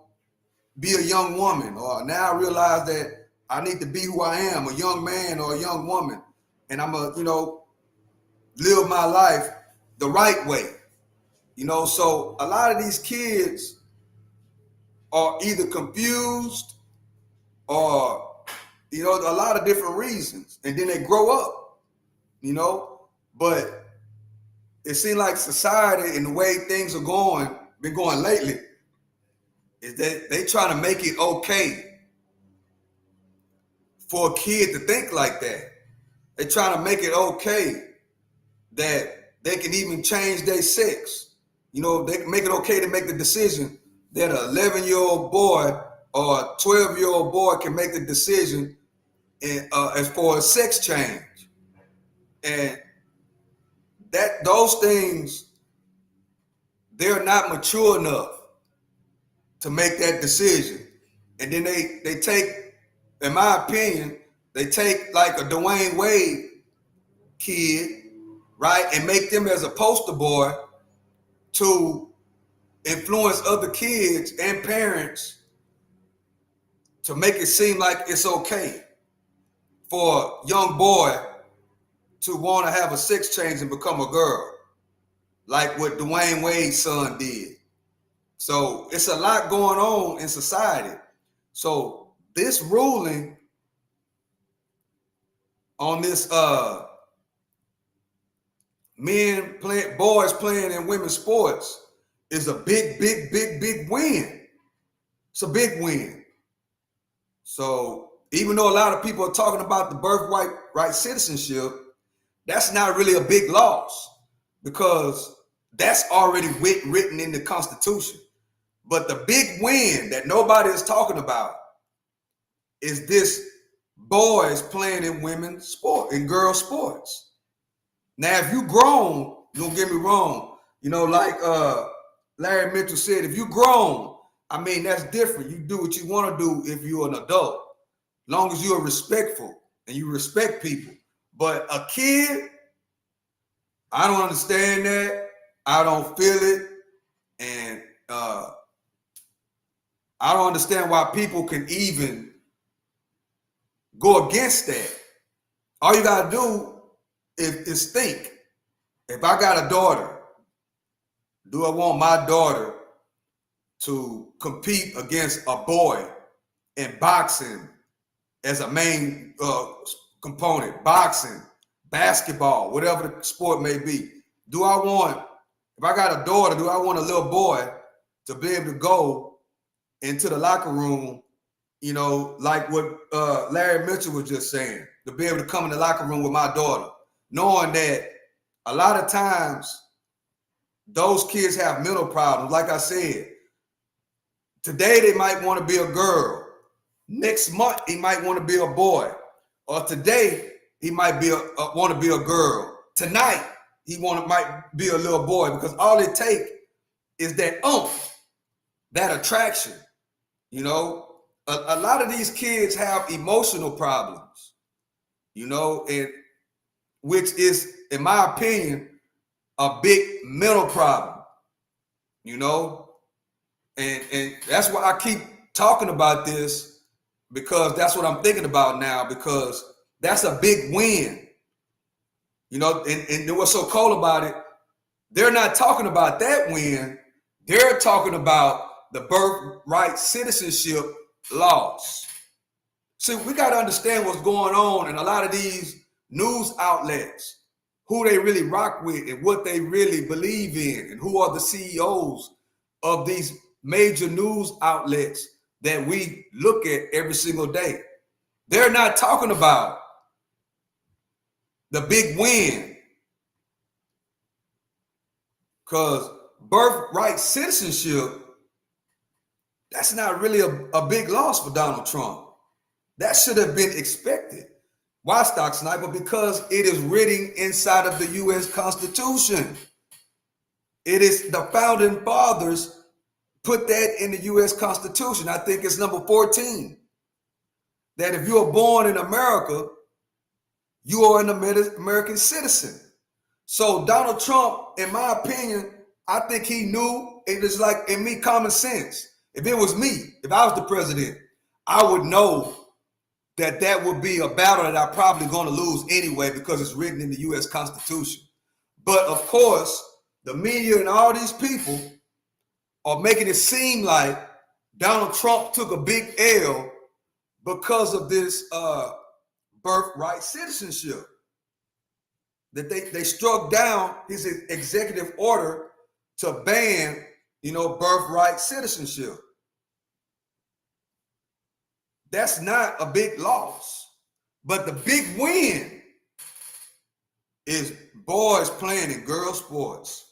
be a young woman, or now I realize that I need to be who I am, a young man or a young woman, and I'm live my life the right way. So a lot of these kids are either confused or, a lot of different reasons, and then they grow up, but it seems like society and the way things are been going lately, is that they trying to make it okay for a kid to think like that. They trying to make it okay that they can even change their sex. They can make it okay to make the decision that an 11-year-old boy or a 12-year-old boy can make the decision as for a sex change. And those things, they're not mature enough to make that decision. And then they take, in my opinion, they take like a Dwayne Wade kid, right, and make them as a poster boy to influence other kids and parents to make it seem like it's okay for a young boy to want to have a sex change and become a girl, like what Dwayne Wade's son did. So it's a lot going on in society. So this ruling on this boys playing in women's sports is a big win. It's a big win. So even though a lot of people are talking about the birthright citizenship, that's not really a big loss because that's already written in the Constitution. But the big win that nobody is talking about is this boys playing in women's sport, in girls' sports. Now, if you grown, don't get me wrong, like Larry Mitchell said, if you grown, that's different. You do what you want to do if you're an adult, long as you're respectful and you respect people. But a kid, I don't understand that. I don't feel it. And I don't understand why people can even go against that. All you gotta do is think. If I got a daughter, do I want my daughter to compete against a boy in boxing as a main component? Boxing, basketball, whatever the sport may be. If I got a daughter, do I want a little boy to be able to go into the locker room, you know, like what Larry Mitchell was just saying, to be able to come in the locker room with my daughter, knowing that a lot of times those kids have mental problems. Like I said, today they might want to be a girl. Next month he might want to be a boy. Or today he might want to be a girl. Tonight he might be a little boy, because all it takes is that oomph, that attraction. You know, a lot of these kids have emotional problems, you know, and which is, in my opinion, a big mental problem, you know, and that's why I keep talking about this, because that's what I'm thinking about now, because that's a big win, you know, and what's so cool about it, they're not talking about that win, they're talking about the birthright citizenship laws. See, we got to understand what's going on in a lot of these news outlets, who they really rock with and what they really believe in, and who are the CEOs of these major news outlets that we look at every single day. They're not talking about the big win, because birthright citizenship, that's not really a big loss for Donald Trump. That should have been expected. Why, Stock Sniper? Because it is written inside of the U.S. Constitution. It is the founding fathers put that in the U.S. Constitution. I think it's number 14. That if you are born in America, you are an American citizen. So Donald Trump, in my opinion, I think he knew, it is like, in me, common sense. If it was me, if I was the president, I would know that that would be a battle that I'm probably going to lose anyway, because it's written in the U.S. Constitution. But of course, the media and all these people are making it seem like Donald Trump took a big L because of this birthright citizenship. That they struck down his executive order to ban, you know, birthright citizenship. That's not a big loss. But the big win is boys playing in girls sports.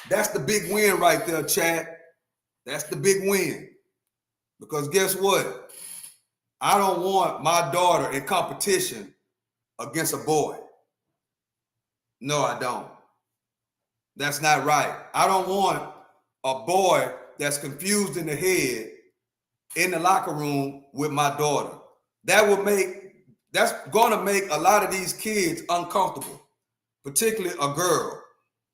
That's the big win right there, chat. That's the big win. Because guess what? I don't want my daughter in competition against a boy. No, I don't. That's not right. I don't want a boy that's confused in the head in the locker room with my daughter. That's gonna make a lot of these kids uncomfortable, particularly a girl.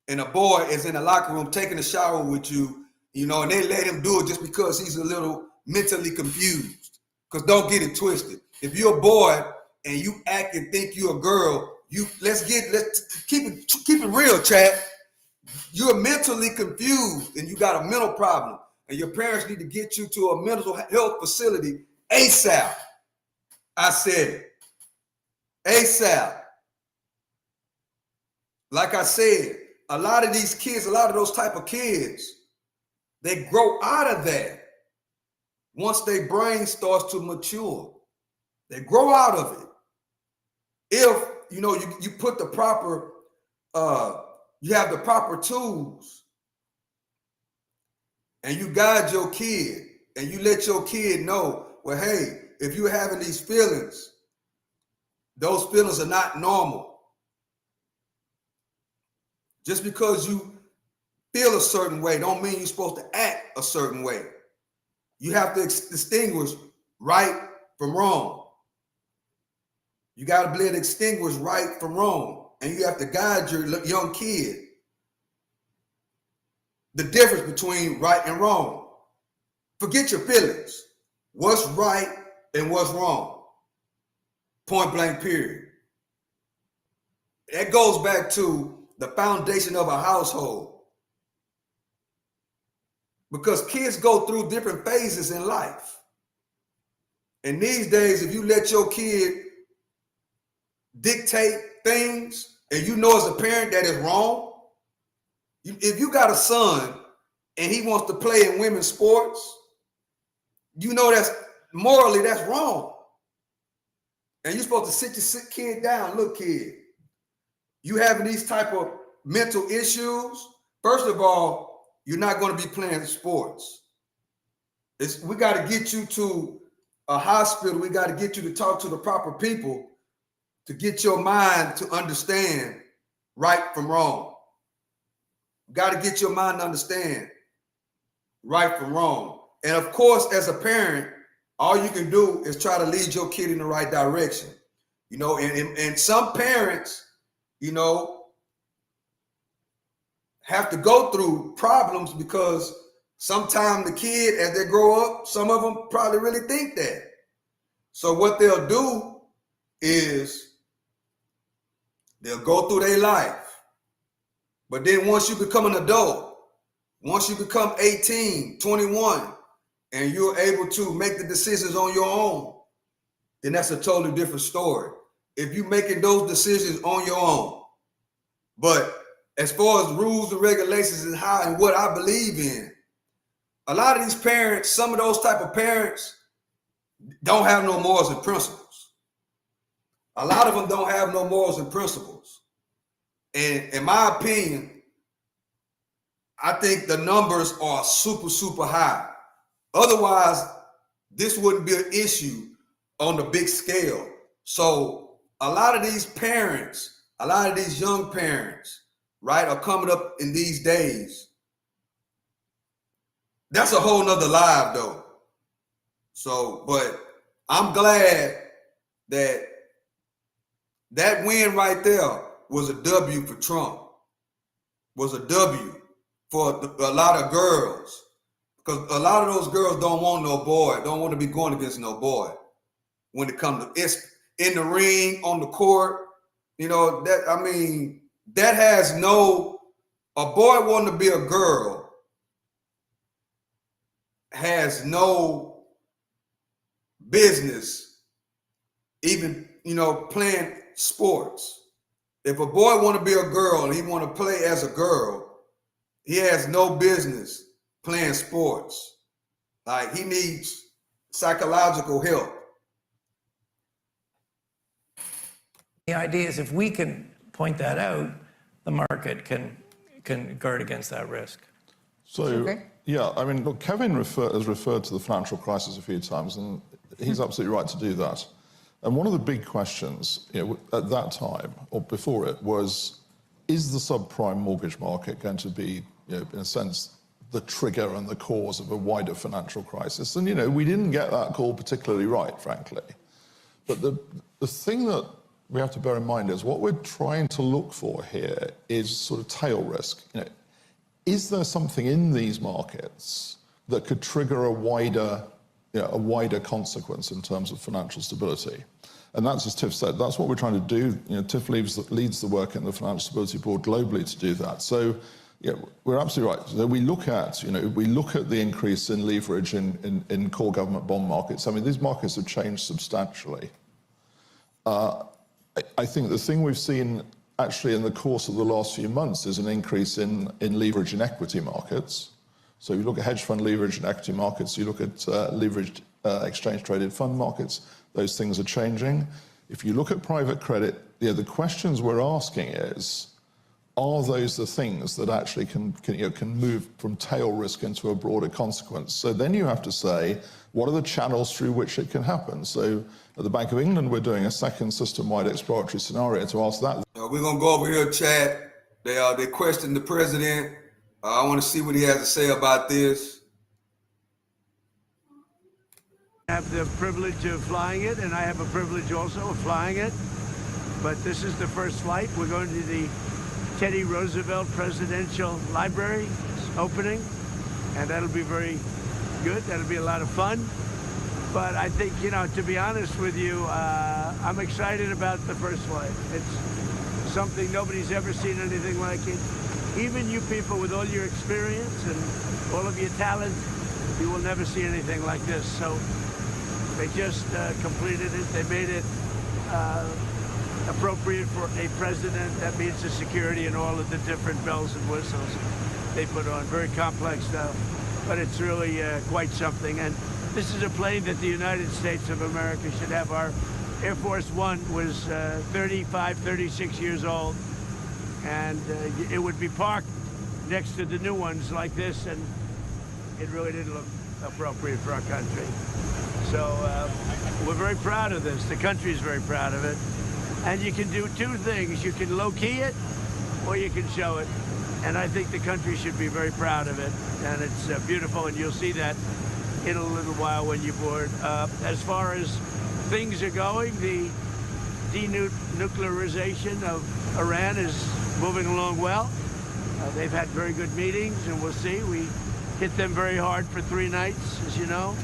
And a boy is in the locker room taking a shower with you, you know, and they let him do it just because he's a little mentally confused. Because don't get it twisted. If you're a boy and you act and think you're a girl, let's keep it real, chat. You're mentally confused and you got a mental problem, and your parents need to get you to a mental health facility ASAP. I said it. ASAP. Like I said, a lot of these kids, a lot of those type of kids, they grow out of that once their brain starts to mature. They grow out of it. If, you know, you put the proper, you have the proper tools, and you guide your kid, and you let your kid know, well, hey, if you're having these feelings, those feelings are not normal. Just because you feel a certain way don't mean you're supposed to act a certain way. You have to distinguish right from wrong. You got to be able to extinguish right from wrong. And you have to guide your young kid the difference between right and wrong. Forget your feelings. What's right and what's wrong? Point blank, period. That goes back to the foundation of a household. Because kids go through different phases in life. And these days, if you let your kid dictate things and you know as a parent that is wrong, if you got a son and he wants to play in women's sports, you know that's morally that's wrong. And you're supposed to sit your kid down. Look, kid, you having these type of mental issues. First of all, you're not going to be playing sports. We got to get you to a hospital. We got to get you to talk to the proper people to get your mind to understand right from wrong. Got to get your mind to understand right from wrong. And of course, as a parent, all you can do is try to lead your kid in the right direction. You know, and some parents, you know, have to go through problems because sometimes the kid, as they grow up, some of them probably really think that. So what they'll do is they'll go through their life. But then once you become an adult, once you become 18, 21, and you're able to make the decisions on your own, then that's a totally different story. If you're making those decisions on your own. But as far as rules and regulations and how and what I believe in, a lot of these parents, some of those type of parents don't have no morals and principles. A lot of them don't have no morals and principles. And in my opinion, I think the numbers are super, super high. Otherwise, this wouldn't be an issue on the big scale. So a lot of these parents, a lot of these young parents, right, are coming up in these days. That's a whole nother live though. So, but I'm glad that that win right there was a W for Trump, was a W for a lot of girls. Because a lot of those girls don't want no boy, don't want to be going against no boy. When it comes to it's in the ring, on the court, you know, that, I mean, that has no, a boy wanting to be a girl has no business even, you know, playing sports. If a boy want to be a girl and he want to play as a girl, he has no business playing sports. Like, he needs psychological help. The idea is if we can point that out, the market can guard against that risk. So, yeah, I mean, look, Kevin has referred to the financial crisis a few times, and he's absolutely right to do that. And one of the big questions, you know, at that time, or before it, was, is the subprime mortgage market going to be, you know, in a sense, the trigger and the cause of a wider financial crisis? And, you know, we didn't get that call particularly right, frankly. But the thing that we have to bear in mind is what we're trying to look for here is sort of tail risk. You know, is there something in these markets that could trigger a wider consequence in terms of financial stability? And that's, as Tiff said, that's what we're trying to do. You know, Tiff leads the work in the Financial Stability Board globally to do that. So, yeah, we're absolutely right. So we look at the increase in leverage in core government bond markets. I mean, these markets have changed substantially. I think the thing we've seen actually in the course of the last few months is an increase in leverage in equity markets. So you look at hedge fund leverage in equity markets, you look at leveraged exchange-traded fund markets, those things are changing. If you look at private credit, you know, the questions we're asking is, are those the things that actually can move from tail risk into a broader consequence? So then you have to say, what are the channels through which it can happen? So at the Bank of England, we're doing a second system-wide exploratory scenario to ask that. We're going to go over here, chat. They questioned the president. I want to see what he has to say about this. have the privilege of flying it, and I have a privilege also of flying it. But this is the first flight. We're going to the Teddy Roosevelt Presidential Library opening, and that'll be very good. That'll be a lot of fun. But I think, you know, to be honest with you, I'm excited about the first flight. It's something nobody's ever seen anything like it. Even you people with all your experience and all of your talent, you will never see anything like this. So they just completed it. They made it appropriate for a president. That means the security and all of the different bells and whistles they put on. Very complex stuff, but it's really quite something. And this is a plane that the United States of America should have. Our Air Force One was 35, 36 years old, and it would be parked next to the new ones like this, and it really didn't look appropriate for our country. So we're very proud of this. The country is very proud of it. And you can do two things. You can low-key it, or you can show it. And I think the country should be very proud of it. And it's beautiful, and you'll see that in a little while when you board. As far as things are going, the denuclearization of Iran is moving along well. They've had very good meetings, and we'll see. We hit them very hard for 3 nights, as you know,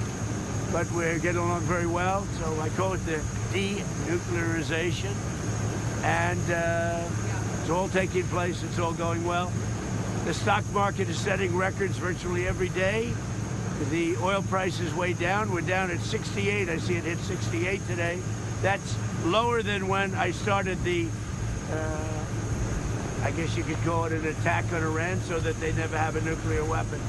but we're getting along very well. So I call it the denuclearization, and it's all taking place. It's all going well. The stock market is setting records virtually every day. The oil price is way down. We're down at 68. I see it hit 68 today. That's lower than when I started the, I guess you could call it an attack on Iran so that they never have a nuclear weapon.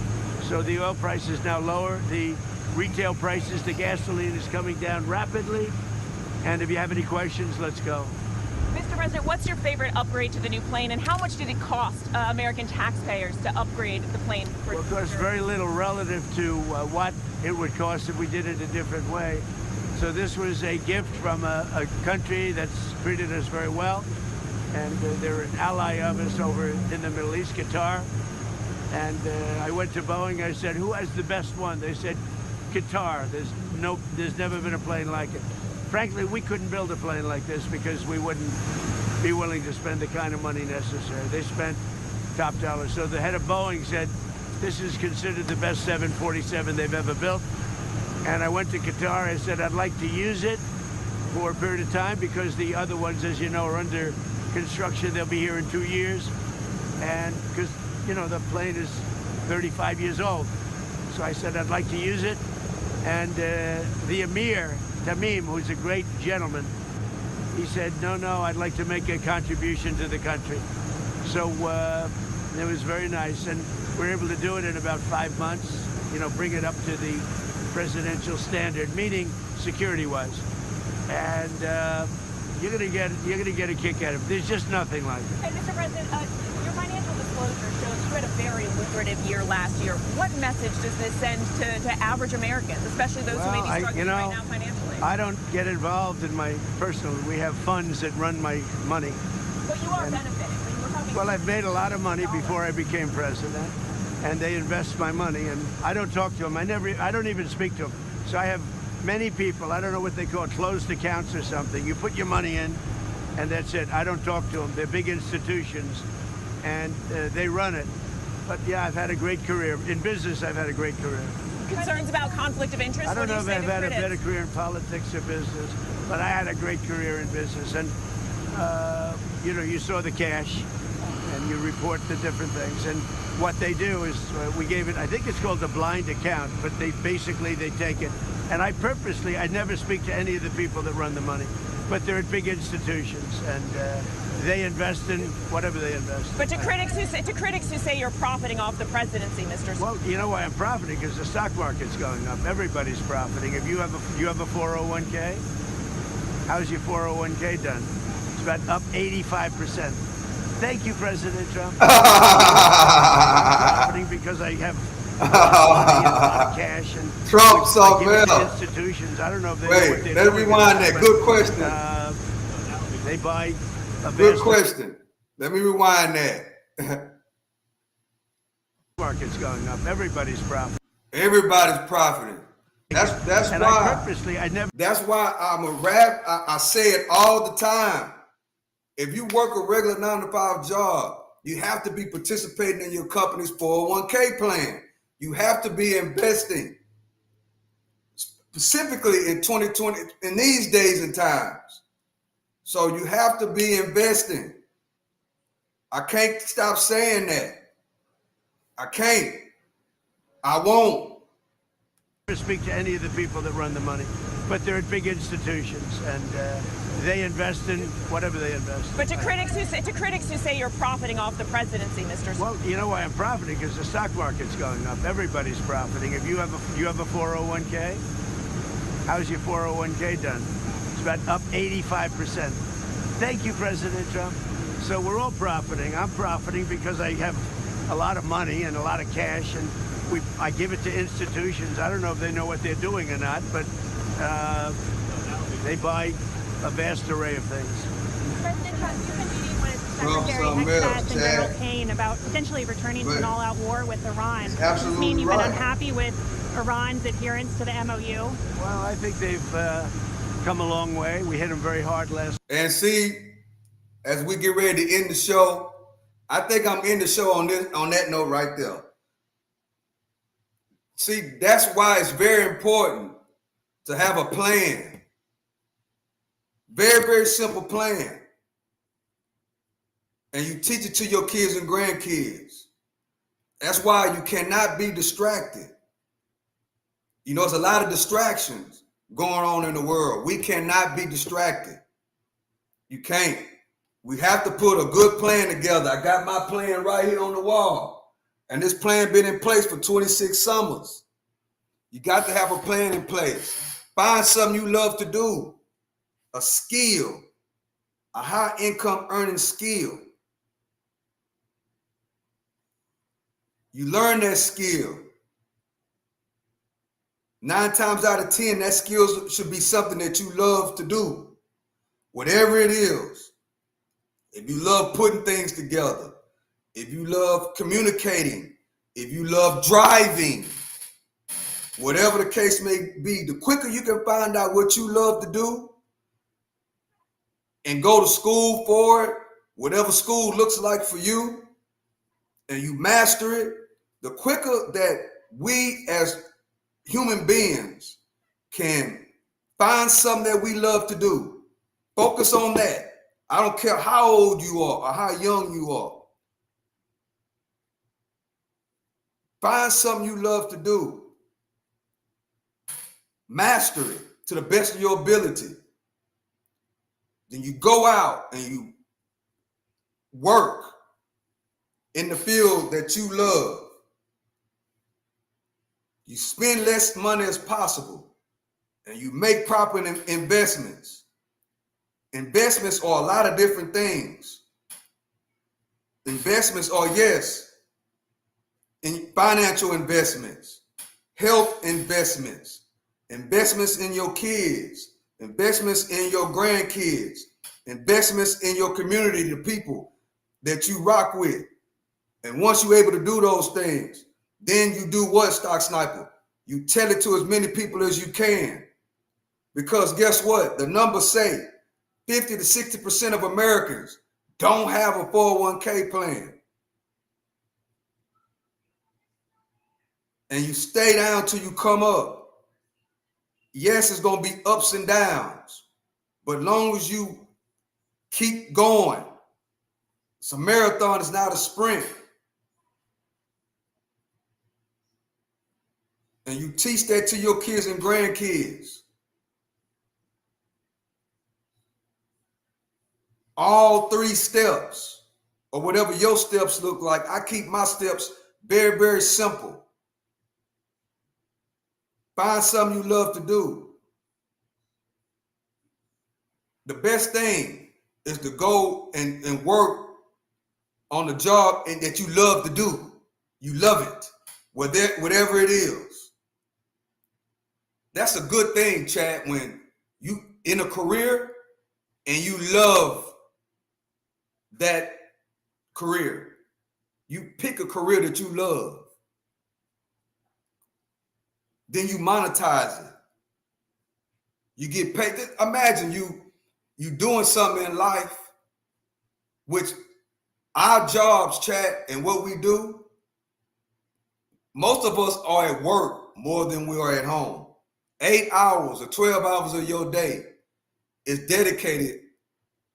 So the oil price is now lower. The retail prices, the gasoline is coming down rapidly. And if you have any questions, let's go. Mr. President, what's your favorite upgrade to the new plane, and how much did it cost American taxpayers to upgrade the plane? Well, of course, very little relative to what it would cost if we did it a different way. So this was a gift from a country that's treated us very well, and they're an ally of us over in the Middle East, Qatar. And I went to Boeing. I said, "Who has the best one?" They said, "Qatar." There's never been a plane like it. Frankly, we couldn't build a plane like this because we wouldn't be willing to spend the kind of money necessary. They spent top dollar. So the head of Boeing said, this is considered the best 747 they've ever built. And I went to Qatar. I said, I'd like to use it for a period of time because the other ones, as you know, are under construction. They'll be here in 2 years. And because, you know, the plane is 35 years old. So I said, I'd like to use it. And the Emir, Tamim, who's a great gentleman, he said, no, I'd like to make a contribution to the country. So it was very nice. And we're able to do it in about 5 months, you know, bring it up to the presidential standard, meaning security-wise. And you're gonna get a kick out of it. There's just nothing like it. And Mr. President, your financial disclosure shows you had a very lucrative year last year. What message does this send to average Americans, especially those who may be struggling right now financially? I don't get involved in my personal. We have funds that run my money. But you are benefiting. Well, I've made a lot of money before I became president, and they invest my money, and I don't talk to them. I don't even speak to them. So I have many people, I don't know what they call it, closed accounts or something. You put your money in, and that's it. I don't talk to them. They're big institutions, and they run it. But yeah, I've had a great career. In business, I've had a great career. Concerns about conflict of interest? I don't know if I've had a better career in politics or business, but I had a great career in business. And, you know, you saw the cash, and you report the different things. And what they do is, we gave it, I think it's called the blind account, but they take it. And I never speak to any of the people that run the money, but they're at big institutions, and they invest in whatever they invest. But to critics who say you're profiting off the presidency, Mr. Well, you know why I'm profiting? Because the stock market's going up. Everybody's profiting. If you have a 401k, how's your 401k done? It's about up 85%. Thank you, President Trump. I'm profiting because I have a lot of cash and Trump software institutions. I don't know if they know what they're let's rewind that. Good question. They buy a good question. Let me rewind that. Market's going up. Everybody's profiting. Everybody's profiting. That's and why I never. That's why I'm a rap. I say it all the time. If you work a regular 9-to-5 job, you have to be participating in your company's 401k plan. You have to be investing, specifically in 2020, in these days and times. So you have to be investing. I can't stop saying that. I can't. I won't speak to any of the people that run the money, but they're at big institutions, and they invest in whatever they invest. But to critics who say you're profiting off the presidency, Mr. Well, you know why I'm profiting? Because the stock market's going up. Everybody's profiting. If you have a 401k, how's your 401k done? It's about up 85%. Thank you, President Trump. So we're all profiting. I'm profiting because I have a lot of money and a lot of cash, and I give it to institutions. I don't know if they know what they're doing or not, but they buy a vast array of things. President Trump, you've been meeting with Secretary Hexat and General Kane about potentially returning to an all-out war with Iran. Does this mean you've been unhappy with Iran's adherence to the MOU? Well, I think they've come a long way. We hit them very hard last. And see, as we get ready to end the show, I think I'm in the show on that note right there. See, that's why it's very important to have a plan. Very, very simple plan. And you teach it to your kids and grandkids. That's why you cannot be distracted. You know, there's a lot of distractions going on in the world. We cannot be distracted. You can't. We have to put a good plan together. I got my plan right here on the wall. And this plan been in place for 26 summers. You got to have a plan in place. Find something you love to do. A skill. A high income earning skill. You learn that skill. 9 times out of 10, that skill should be something that you love to do. Whatever it is. If you love putting things together, if you love communicating, if you love driving, whatever the case may be, the quicker you can find out what you love to do and go to school for it, whatever school looks like for you, and you master it, the quicker that we as human beings can find something that we love to do. Focus on that. I don't care how old you are or how young you are. Find something you love to do. Master it to the best of your ability. Then you go out and you work in the field that you love. You spend less money as possible and you make proper investments. Investments are a lot of different things. Investments are, yes, in financial investments, health investments, investments in your kids, investments in your grandkids, investments in your community, the people that you rock with. And once you're able to do those things, then you do what, Stock Sniper? You tell it to as many people as you can. Because guess what? The numbers say 50 to 60% of Americans don't have a 401k plan. And you stay down till you come up. Yes, it's going to be ups and downs. But long as you keep going, it's a marathon, it's not a sprint. And you teach that to your kids and grandkids. All 3 steps, or whatever your steps look like. I keep my steps very, very simple. Find something you love to do. The best thing is to go and work on the job and that you love to do. You love it, whatever it is. That's a good thing, Chad, when you in a career and you love that career. You pick a career that you love. then you monetize it. You get paid. Imagine you doing something in life, which our jobs, chat, and what we do, most of us are at work more than we are at home. 8 hours or 12 hours of your day is dedicated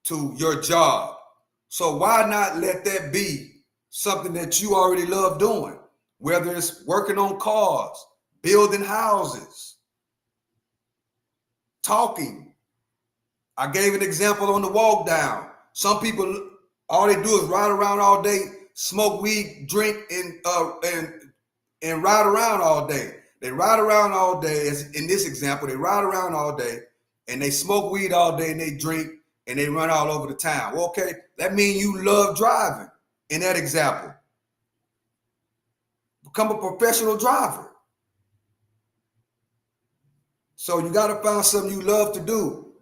to your job. So why not let that be something that you already love doing? Whether it's working on cars, building houses, talking. I gave an example on the walk down. Some people, all they do is ride around all day, smoke weed, drink, and ride around all day. They ride around all day. As in this example, they ride around all day and they smoke weed all day and they drink and they run all over the town. Well, okay, that means you love driving in that example. Become a professional driver. So you got to find something you love to do.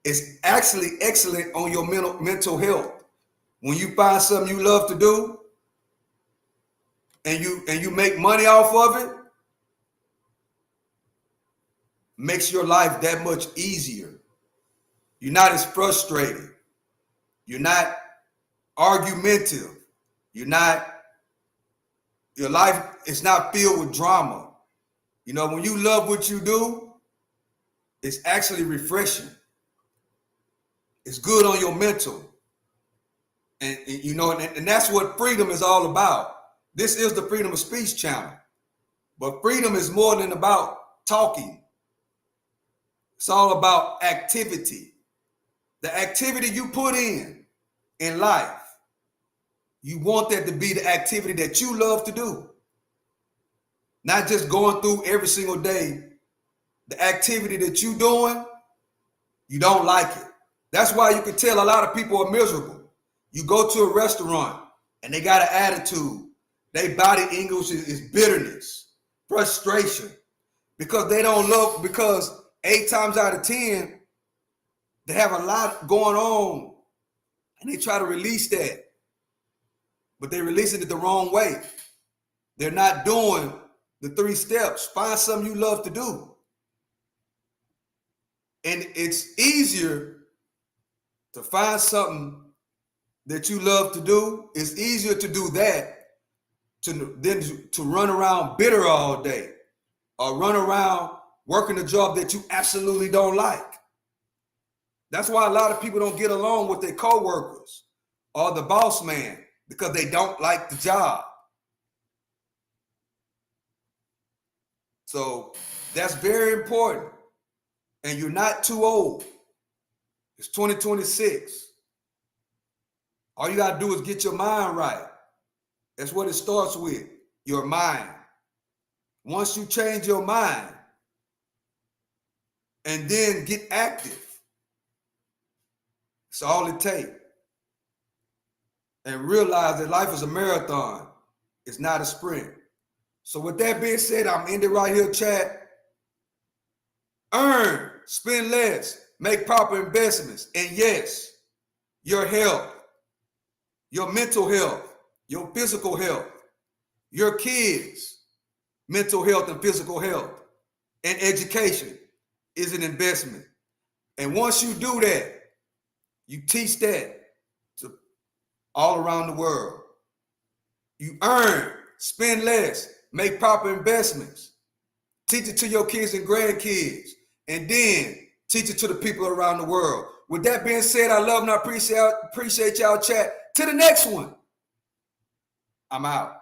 It's actually excellent on your mental health. When you find something you love to do and you make money off of it, makes your life that much easier. You're not as frustrated. You're not argumentative. Your life is not filled with drama. You know, when you love what you do, it's actually refreshing. It's good on your mental. And you know, and that's what freedom is all about. This is the Freedom of Speech channel. But freedom is more than about talking. It's all about activity. The activity you put in life, you want that to be the activity that you love to do. Not just going through every single day. The activity that you're doing, you don't like it. That's why you can tell a lot of people are miserable. You go to a restaurant and they got an attitude. Their body English is bitterness, frustration, because they don't love, because 8 times out of 10, they have a lot going on and they try to release that, but they're releasing it the wrong way. They're not doing the 3 steps. Find something you love to do. And it's easier to find something that you love to do. It's easier to do that than to run around bitter all day or run around working a job that you absolutely don't like. That's why a lot of people don't get along with their coworkers or the boss man, because they don't like the job. So that's very important. And you're not too old. It's 2026. All you got to do is get your mind right. That's what it starts with, your mind. Once you change your mind and then get active, it's all it takes. And realize that life is a marathon. It's not a sprint. So with that being said, I'm ending right here, chat. Earn, spend less, make proper investments. And yes, your health, your mental health, your physical health, your kids' mental health and physical health, and education is an investment. And once you do that, you teach that to all around the world. You earn, spend less, make proper investments. Teach it to your kids and grandkids, and then teach it to the people around the world. With that being said, I love and I appreciate y'all, chat. To the next one. I'm out.